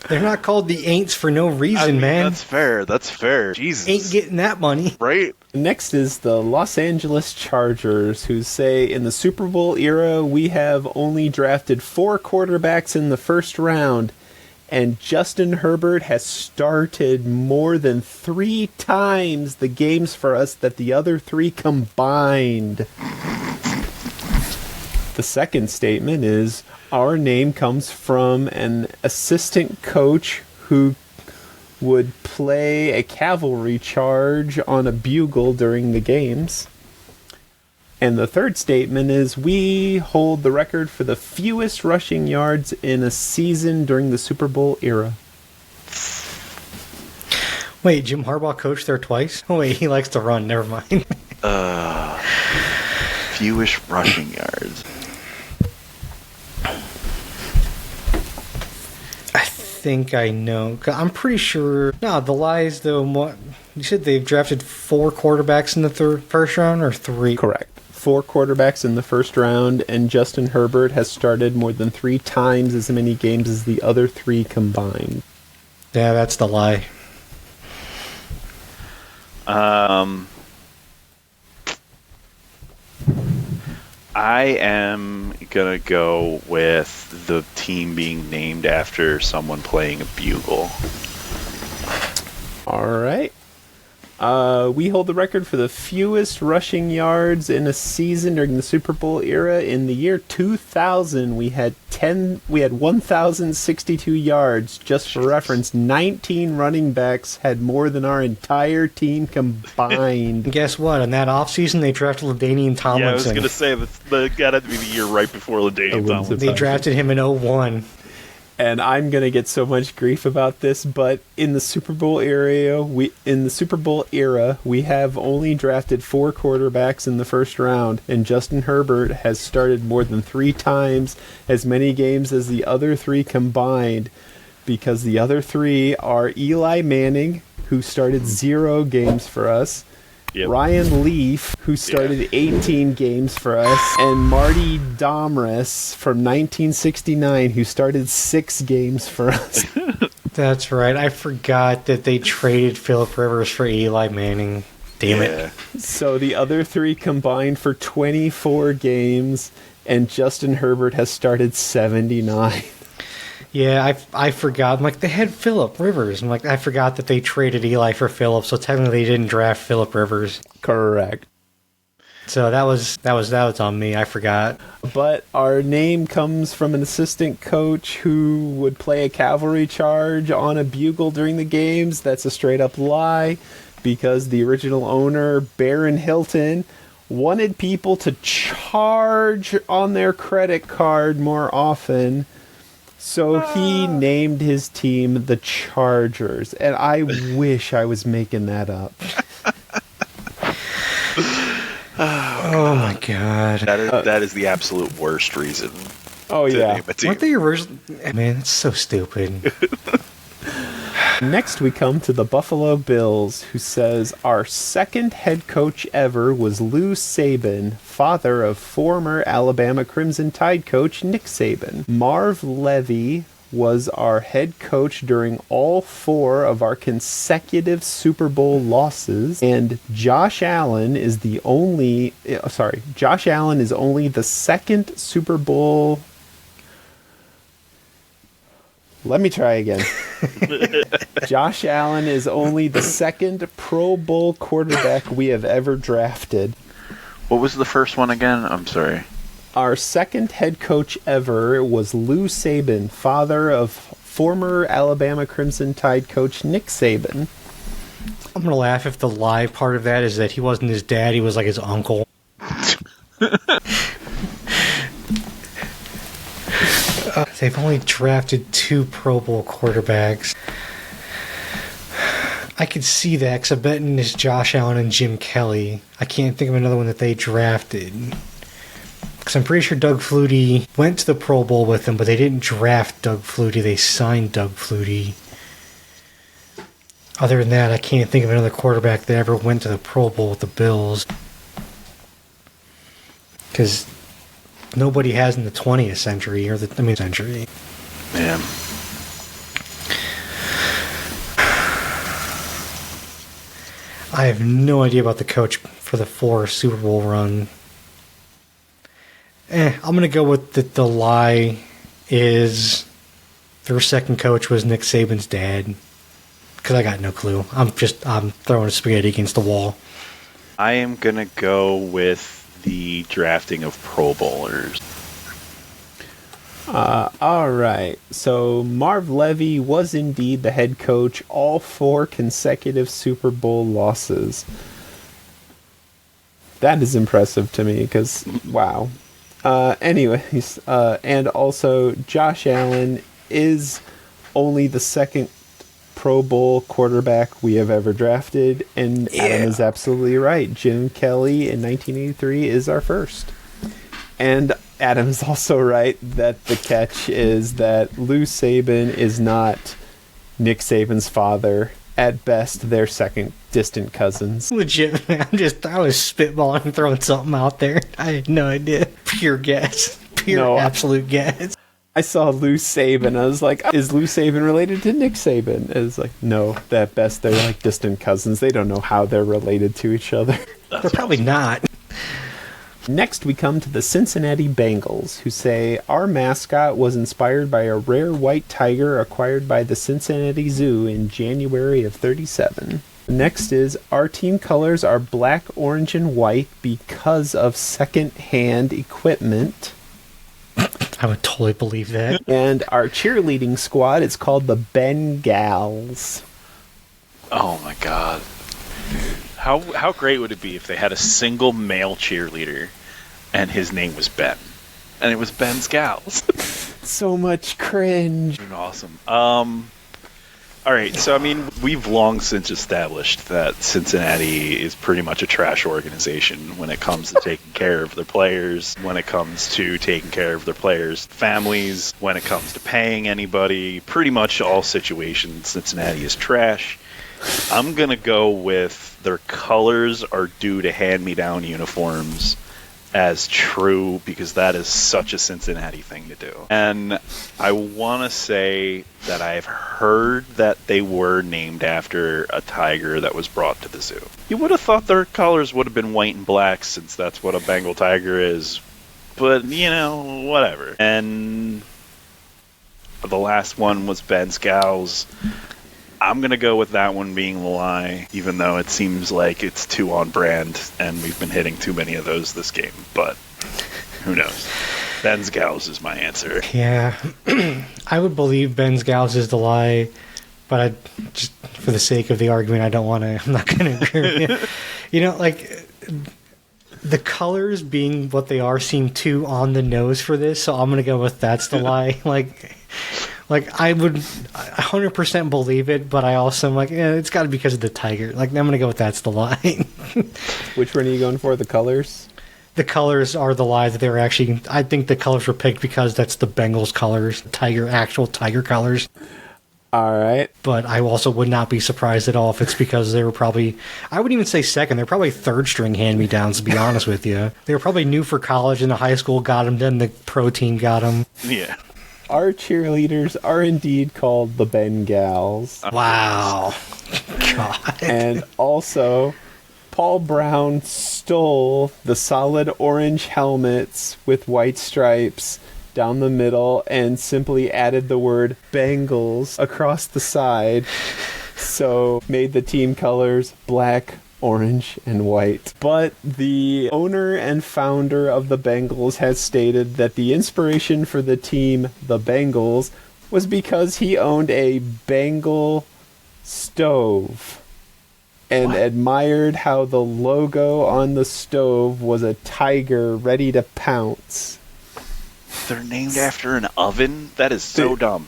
They're not called the Aints for no reason, man. That's fair. That's fair. Jesus. Ain't getting that money. Right? Next is the Los Angeles Chargers, who say in the Super Bowl era, we have only drafted 4 quarterbacks in the first round, and Justin Herbert has started more than 3 times the games for us that the other 3 combined. The second statement is, our name comes from an assistant coach who would play a cavalry charge on a bugle during the games. And the third statement is, we hold the record for the fewest rushing yards in a season during the Super Bowl era. Wait, Jim Harbaugh coached there twice? Oh, wait, he likes to run. Never mind. Fewest rushing yards. I think I know. 'Cause I'm pretty sure. No, the lies, though. You said they've drafted 4 quarterbacks in the first round, or 3? Correct. 4 quarterbacks in the first round, and Justin Herbert has started more than 3 times as many games as the other 3 combined. Yeah, that's the lie. I am gonna go with the team being named after someone playing a bugle. All right. We hold the record for the fewest rushing yards in a season during the Super Bowl era. In the year 2000, we had 1,062 yards. Just for reference, 19 running backs had more than our entire team combined. And guess what? In that offseason, they drafted LaDainian Tomlinson. Yeah, I was gonna say that got to be the year right before LaDainian Tomlinson. They drafted him in 01. And I'm gonna get so much grief about this, but in the Super Bowl era, we have only drafted 4 quarterbacks in the first round, and Justin Herbert has started more than 3 times as many games as the other 3 combined, because the other 3 are Eli Manning, who started 0 games for us, Yep. Ryan Leaf, who started 18 games for us, and Marty Domres from 1969, who started 6 games for us. That's right. I forgot that they traded Phillip Rivers for Eli Manning. Damn it. So the other 3 combined for 24 games, and Justin Herbert has started 79. Yeah, I forgot. I'm like, they had Phillip Rivers. I'm like, I forgot that they traded Eli for Phillip, so technically they didn't draft Phillip Rivers. Correct. So that was on me. I forgot. But our name comes from an assistant coach who would play a cavalry charge on a bugle during the games. That's a straight up lie, because the original owner, Baron Hilton, wanted people to charge on their credit card more often. So he named his team the Chargers, and I wish I was making that up. Oh my god. That is the absolute worst reason. Oh to yeah. name a team. Weren't they originally... Man, it's so stupid. Next we come to the Buffalo Bills, who says, our second head coach ever was Lou Saban, father of former Alabama Crimson Tide coach Nick Saban. Marv Levy was our head coach during all 4 of our consecutive Super Bowl losses, and Josh Allen is only the second Super Bowl... Let me try again. Josh Allen is only the second Pro Bowl quarterback we have ever drafted. What was the first one again? I'm sorry. Our second head coach ever was Lou Saban, father of former Alabama Crimson Tide coach Nick Saban. I'm going to laugh if the lie part of that is that he wasn't his dad, he was like his uncle. They've only drafted 2 Pro Bowl quarterbacks. I could see that, because I'm betting it's Josh Allen and Jim Kelly. I can't think of another one that they drafted. Because I'm pretty sure Doug Flutie went to the Pro Bowl with them, but they didn't draft Doug Flutie, they signed Doug Flutie. Other than that, I can't think of another quarterback that ever went to the Pro Bowl with the Bills. Because nobody has in the 20th century, century. Man. I have no idea about the coach for the 4 Super Bowl run. I'm going to go with the lie is their second coach was Nick Saban's dad. Because I got no clue. I'm throwing spaghetti against the wall. I am going to go with the drafting of Pro Bowlers. All right. So Marv Levy was indeed the head coach all 4 consecutive Super Bowl losses. That is impressive to me because, wow. Anyways, and also Josh Allen is only the second Pro Bowl quarterback we have ever drafted, and Adam is absolutely right. Jim Kelly in 1983 is our first. And Adam is also right that the catch is that Lou Saban is not Nick Saban's father. At best, they're second distant cousins. Legit, man. I was spitballing and throwing something out there. I had no idea. Pure guess. Absolute guess. I saw Lou Saban. I was like, is Lou Saban related to Nick Saban? And it's like, no, at best, they're like distant cousins. They don't know how they're related to each other. They're probably not. Next, we come to the Cincinnati Bengals, who say, our mascot was inspired by a rare white tiger acquired by the Cincinnati Zoo in January of '37. Next is, our team colors are black, orange, and white because of second-hand equipment. I would totally believe that. And our cheerleading squad is called the Bengals. Oh my god. How great would it be if they had a single male cheerleader and his name was Ben? And it was Ben's Gals. So much cringe. Awesome. Alright, so I mean, we've long since established that Cincinnati is pretty much a trash organization when it comes to taking care of their players, when it comes to taking care of their players' families, when it comes to paying anybody. Pretty much all situations, Cincinnati is trash. I'm going to go with their colors are due to hand-me-down uniforms as true because that is such a Cincinnati thing to do. And I want to say that I've heard that they were named after a tiger that was brought to the zoo. You would have thought their colors would have been white and black since that's what a Bengal tiger is. But, you know, whatever. And the last one was Ben's Gals. I'm going to go with that one being the lie, even though it seems like it's too on brand and we've been hitting too many of those this game. But who knows? Ben's Gals is my answer. Yeah. I would believe Ben's Gals is the lie, but I just for the sake of the argument, I'm not going to agree with you. You know, like, the colors being what they are seem too on the nose for this, so I'm going to go with that's the lie. Like, I would 100% believe it, but I also am like, it's got to be because of the tiger. Like, I'm going to go with that's the lie. Which one are you going for? The colors? The colors are the lie that they were actually... I think the colors were picked because that's the Bengals colors, actual tiger colors. All right. But I also would not be surprised at all if it's because they were probably... I wouldn't even say second. They're probably third-string hand-me-downs, to be honest with you. They were probably new for college, and the high school got them, then the pro team got them. Yeah. Our cheerleaders are indeed called the Bengals. Wow. God. And also, Paul Brown stole the solid orange helmets with white stripes down the middle and simply added the word Bengals across the side. So made the team colors black, orange, and white. But the owner and founder of the Bengals has stated that the inspiration for the team, the Bengals, was because he owned a Bengal stove and admired how the logo on the stove was a tiger ready to pounce. They're named after an oven? That is so dumb.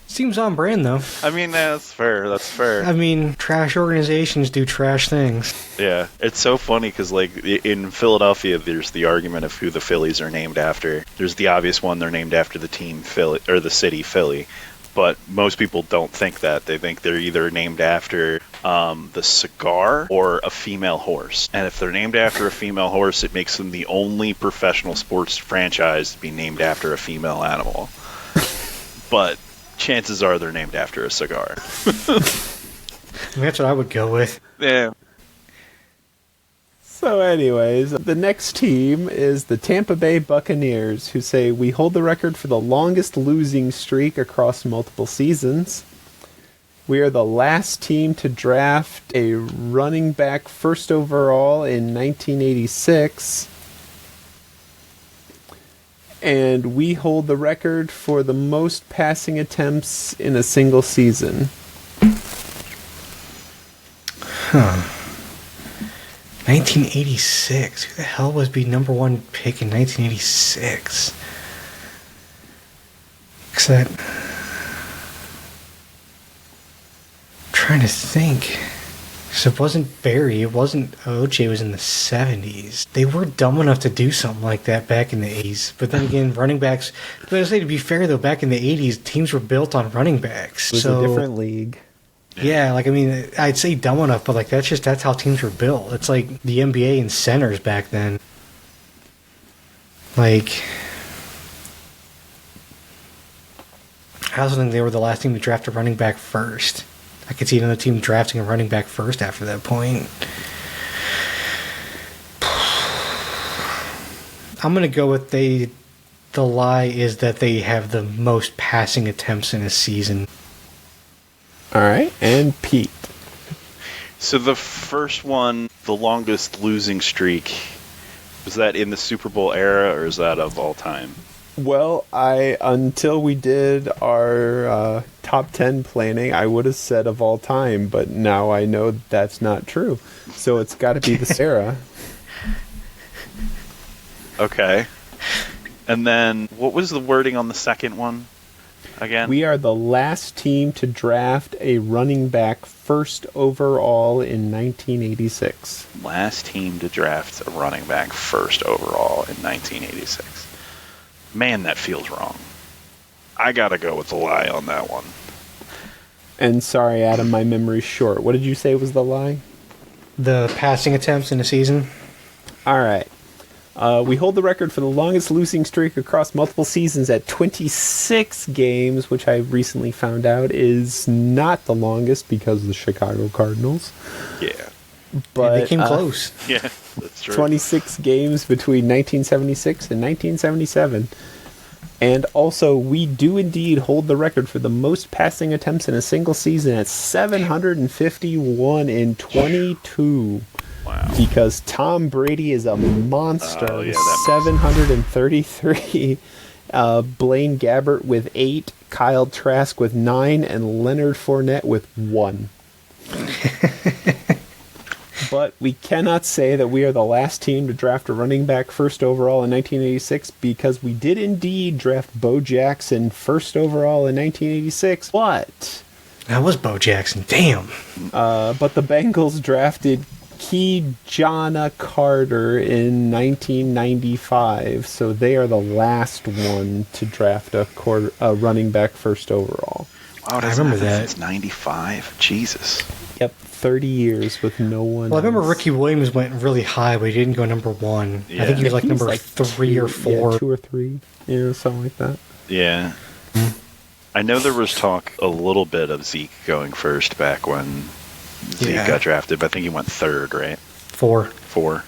Seems on brand, though. I mean, that's fair. That's fair. I mean, trash organizations do trash things. Yeah, it's so funny because, like, in Philadelphia, there's the argument of who the Phillies are named after. There's the obvious one; they're named after the team Philly or the city Philly. But most people don't think that. They think they're either named after the cigar or a female horse. And if they're named after a female horse, it makes them the only professional sports franchise to be named after a female animal. But chances are they're named after a cigar. That's what I would go with. Yeah. So anyways, the next team is the Tampa Bay Buccaneers, who say, we hold the record for the longest losing streak across multiple seasons. We are the last team to draft a running back first overall in 1986. And we hold the record for the most passing attempts in a single season. 1986. Who the hell was the number one pick in 1986? I'm trying to think. So it wasn't Barry. It wasn't OJ. It was in the 70s. They were dumb enough to do something like that back in the 80s. But then again, running backs. But I say, to be fair though, back in the 80s, teams were built on running backs. It was a different league. Yeah, like, I mean, I'd say dumb enough, but, like, that's how teams were built. It's like the NBA and centers back then. Like, I also think they were the last team to draft a running back first. I could see another team drafting a running back first after that point. I'm going to go with the lie is that they have the most passing attempts in a season. All right, and Pete. So the first one, the longest losing streak, was that in the Super Bowl era, or is that of all time? Well, until we did our top 10 planning, I would have said of all time, but now I know that's not true. So it's got to be this era. Okay. And then, what was the wording on the second one again? We are the last team to draft a running back first overall in 1986. Last team to draft a running back first overall in 1986. Man, that feels wrong. I gotta go with the lie on that one. And sorry, Adam, my memory's short. What did you say was the lie? The passing attempts in a season. All right. We hold the record for the longest losing streak across multiple seasons at 26 games, which I recently found out is not the longest because of the Chicago Cardinals. Yeah. But they came close. Yeah, that's true. 26 games between 1976 and 1977. And also, we do indeed hold the record for the most passing attempts in a single season at 751 in 22. Wow. Because Tom Brady is a monster Oh, yeah, with that 733. Blaine Gabbert with 8, Kyle Trask with 9, and Leonard Fournette with 1. But we cannot say that we are the last team to draft a running back first overall in 1986 because we did indeed draft Bo Jackson first overall in 1986. But That was Bo Jackson. Damn. but the Bengals drafted Keyjana Carter in 1995, so they are the last one to draft a running back first overall. Wow, I remember that. Since 95. Jesus. Yep, 30 years with no one. Well, I remember else. Ricky Williams went really high, but he didn't go number 1. Yeah. I think he was like He was number 3 or 4. Yeah, 2 or 3, something like that. Yeah. I know there was talk a little bit of Zeke going first back when Zeke got drafted, but I think he went 3rd, right? 4. 4.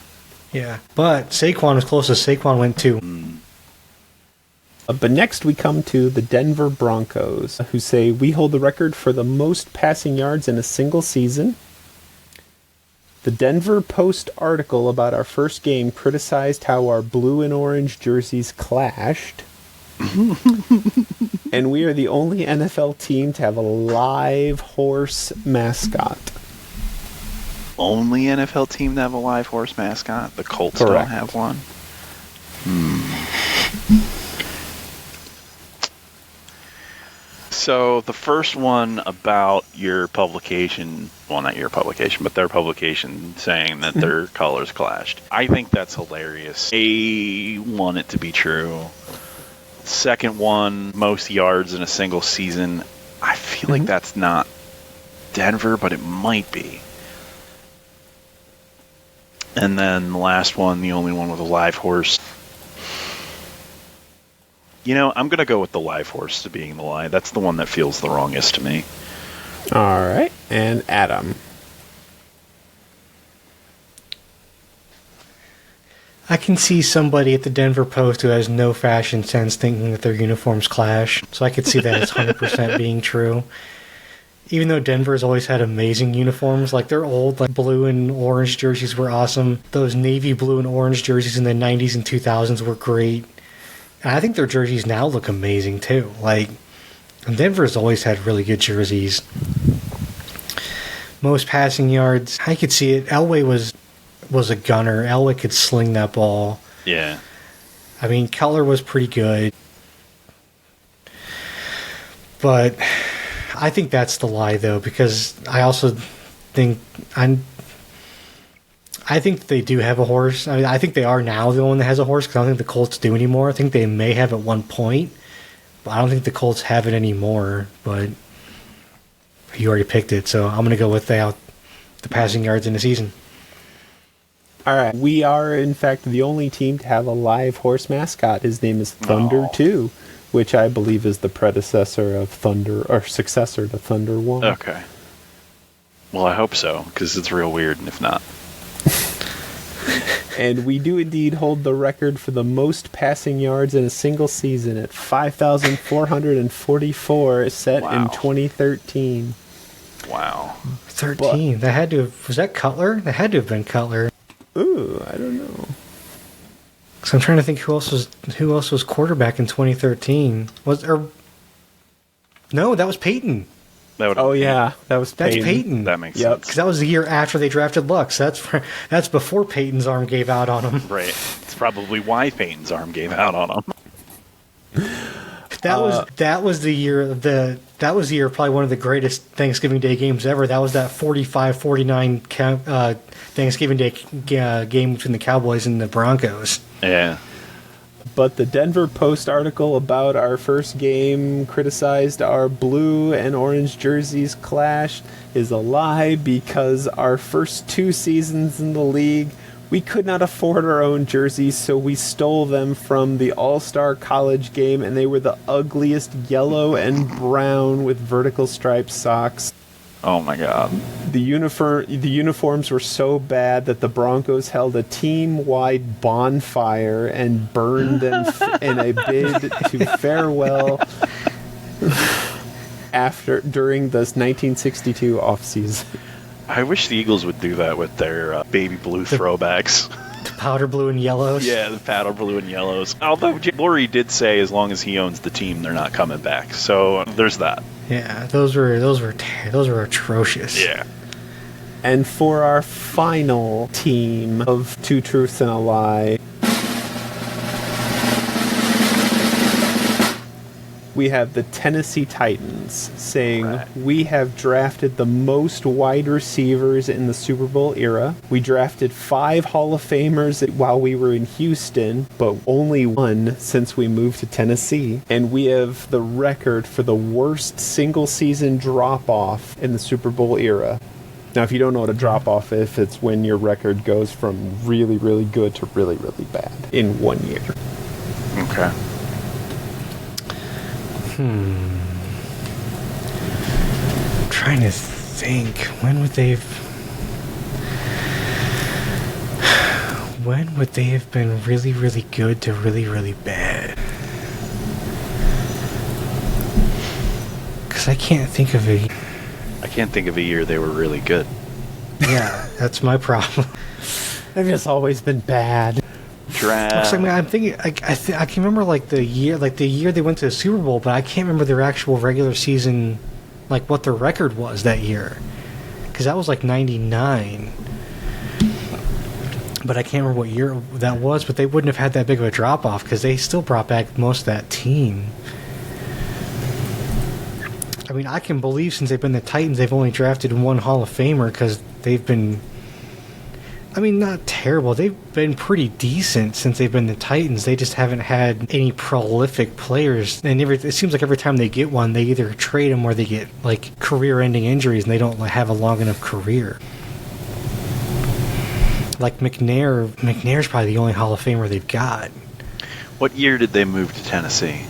Yeah. But Saquon was closest. Saquon went 2. But next we come to the Denver Broncos, who say we hold the record for the most passing yards in a single season. The Denver Post article about our first game criticized how our blue and orange jerseys clashed. And we are the only NFL team to have a live horse mascot. Only NFL team to have a live horse mascot? The Colts Correct. don't have one? So the first one about your publication, well, not your publication, but their publication saying that their colors clashed. I think that's hilarious. I want it to be true. Second one, most yards in a single season. I feel like that's not Denver, but it might be. And then the last one, the only one with a live horse. You know, I'm going to go with the live horse to being the lie. That's the one that feels the wrongest to me. All right, and Adam. I can see somebody at the Denver Post who has no fashion sense thinking that their uniforms clash. So I could see that as 100% being true. Even though Denver's always had amazing uniforms, like their old like blue and orange jerseys were awesome. Those navy blue and orange jerseys in the 90s and 2000s were great. And I think their jerseys now look amazing too. Like, Denver's always had really good jerseys. Most passing yards, I could see it. Elway was a gunner. Elway could sling that ball. Yeah. I mean, Keller was pretty good. But I think that's the lie, though, because I also think I think they do have a horse. I mean, I think they are now the one that has a horse, because I don't think the Colts do anymore. I think they may have at one point, but I don't think the Colts have it anymore. But you already picked it, so I'm going to go with the passing yards in the season. All right. We are, in fact, the only team to have a live horse mascot. His name is Thunder 2, which I believe is the predecessor of Thunder, or successor to Thunder 1. Okay. Well, I hope so, because it's real weird, and if not. And we do indeed hold the record for the most passing yards in a single season at 5,444, set in 2013. Wow. 13. That had to have, was that Cutler? That had to have been Cutler. Ooh, I don't know. So I'm trying to think who else was quarterback in 2013. No, that was Peyton. Yeah, that was That's Peyton. Peyton. That makes Because sense. that was the year after they drafted Lux. That's before Peyton's arm gave out on him. Right. It's probably why Peyton's arm gave out on him. That was the year of probably one of the greatest Thanksgiving Day games ever. That was that 45-49 Thanksgiving Day game between the Cowboys and the Broncos. Yeah. But the Denver Post article about our first game criticized our blue and orange jerseys clash is a lie, because our first 2 seasons in the league, we could not afford our own jerseys, so we stole them from the All-Star College game, and they were the ugliest yellow and brown with vertical striped socks. Oh my God. The uniforms were so bad that the Broncos held a team-wide bonfire and burned them in a bid to farewell during the 1962 offseason. I wish the Eagles would do that with their baby blue throwbacks. The powder blue and yellows. Yeah, the paddle blue and yellows. Although Jim Irsay did say as long as he owns the team, they're not coming back. So there's that. Yeah, those were atrocious. Yeah. And for our final team of 2 truths and a lie, we have the Tennessee Titans saying, we have drafted the most wide receivers in the Super Bowl era. We drafted 5 Hall of Famers while we were in Houston, but only 1 since we moved to Tennessee. And we have the record for the worst single-season drop-off in the Super Bowl era. Now, if you don't know what a drop-off is, it's when your record goes from really, really good to really, really bad in 1 year. Okay. I'm trying to think, when would they have been really, really good to really, really bad? Because I can't think of a... I can't think of a year they were really good. Yeah, that's my problem. They've just always been bad. Draft. I'm thinking, I can remember the year they went to the Super Bowl, but I can't remember their actual regular season, like what their record was that year, because that was like 99. But I can't remember what year that was. But they wouldn't have had that big of a drop off because they still brought back most of that team. I mean, I can believe since they've been the Titans, they've only drafted 1 Hall of Famer because they've been. I mean, not terrible. They've been pretty decent since they've been the Titans. They just haven't had any prolific players. And it seems like every time they get one, they either trade them or they get, like, career-ending injuries, and they don't have a long enough career. Like McNair. McNair's probably the only Hall of Famer they've got. What year did they move to Tennessee?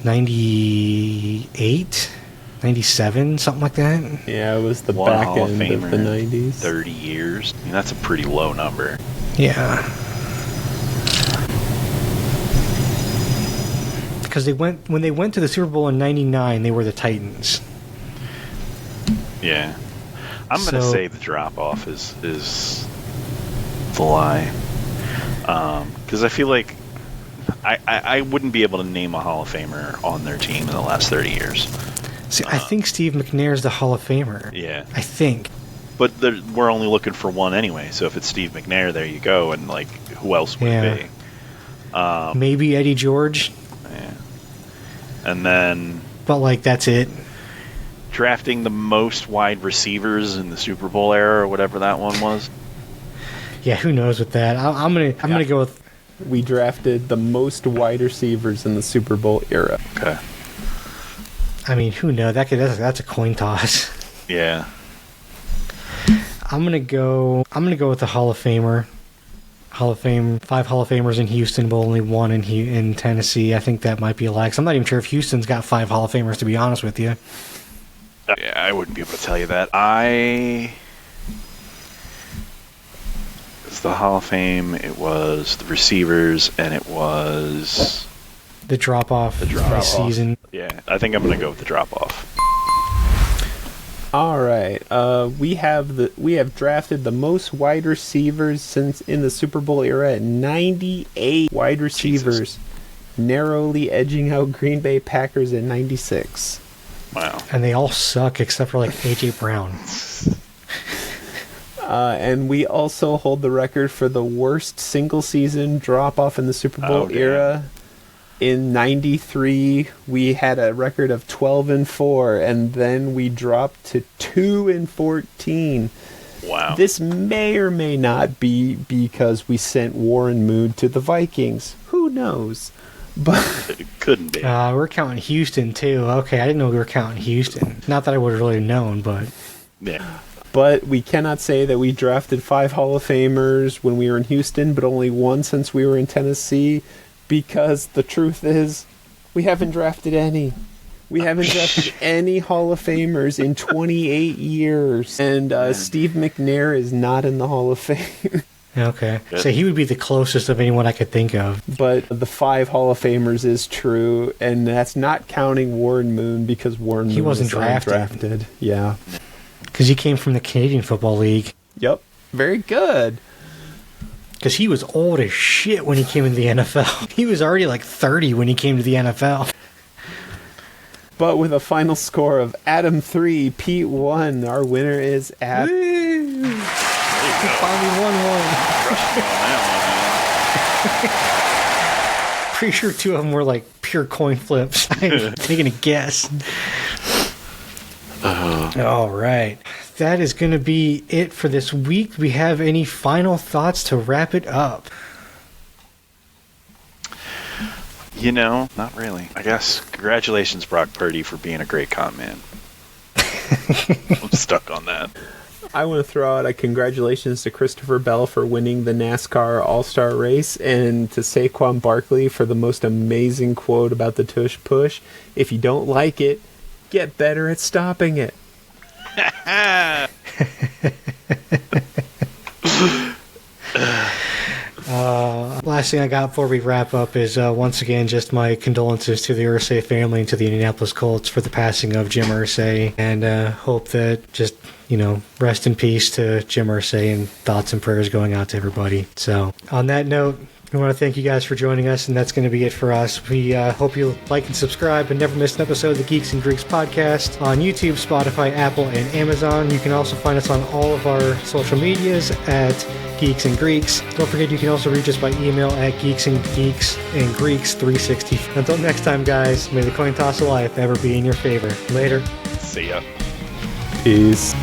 98? 97? Something like that? Yeah, it was the One back Hall of end of Famer the in 90s. 30 years. I mean, that's a pretty low number. Yeah. Because when they went to the Super Bowl in 99, they were the Titans. Yeah. I'm going to say the drop-off is the lie. Because I feel like I wouldn't be able to name a Hall of Famer on their team in the last 30 years. See, I think Steve McNair's the Hall of Famer. Yeah. I think. But we're only looking for one anyway, so if it's Steve McNair, there you go, and, like, who else would it be? Maybe Eddie George. Yeah. And then... But, like, that's it. Drafting the most wide receivers in the Super Bowl era, or whatever that one was. Yeah, who knows with that? I'm gonna go with... We drafted the most wide receivers in the Super Bowl era. Okay. I mean, who knows? That's a coin toss. Yeah. I'm gonna go with the Hall of Famer. Hall of Fame, 5 Hall of Famers in Houston, but only 1 in Tennessee. I think that might be a lag. 'Cause I'm not even sure if Houston's got 5 Hall of Famers, to be honest with you. Yeah, I wouldn't be able to tell you that. It's the Hall of Fame, it was the receivers, and it was... The drop-off this season. Yeah, I think I'm going to go with the drop-off. All right, we have drafted the most wide receivers since in the Super Bowl era at 98 wide receivers, Jesus. narrowly edging out Green Bay Packers at 96. Wow. And they all suck except for, like, A.J. Brown. And we also hold the record for the worst single-season drop-off in the Super Bowl era. In 93, we had a record of 12-4, and then we dropped to 2-14. Wow. This may or may not be because we sent Warren Moon to the Vikings. Who knows? But It couldn't be. We're counting Houston, too. Okay, I didn't know we were counting Houston. Not that I would have really known, but... Yeah. But we cannot say that we drafted 5 Hall of Famers when we were in Houston, but only 1 since we were in Tennessee, because the truth is, we haven't drafted any. We haven't drafted any Hall of Famers in 28 years. And Steve McNair is not in the Hall of Fame. Okay. So he would be the closest of anyone I could think of. But the 5 Hall of Famers is true, and that's not counting Warren Moon, because Warren Moon wasn't was undrafted. Yeah. Because he came from the Canadian Football League. Yep. Very good. Because he was old as shit when he came into the NFL. He was already like 30 when he came to the NFL. But with a final score of Adam 3, Pete 1, our winner is Adam. He finally won one. Pretty sure 2 of them were like pure coin flips. I'm taking a guess. All right. That is going to be it for this week. Do we have any final thoughts to wrap it up? You know, not really. I guess congratulations, Brock Purdy, for being a great con man. I'm stuck on that. I want to throw out a congratulations to Christopher Bell for winning the NASCAR All-Star race, and to Saquon Barkley for the most amazing quote about the tush push. If you don't like it, get better at stopping it. Last thing I got before we wrap up is once again just my condolences to the Irsay family and to the Indianapolis Colts for the passing of Jim Irsay, and hope that just, rest in peace to Jim Irsay, and thoughts and prayers going out to everybody. So on that note, we want to thank you guys for joining us, and that's going to be it for us. We hope you like and subscribe and never miss an episode of the Geeks and Greeks podcast on YouTube, Spotify, Apple, and Amazon. You can also find us on all of our social medias at Geeks and Greeks. Don't forget, you can also reach us by email at geeksandgeeksandgreeks360. Until next time, guys, may the coin toss of life ever be in your favor. Later. See ya. Peace.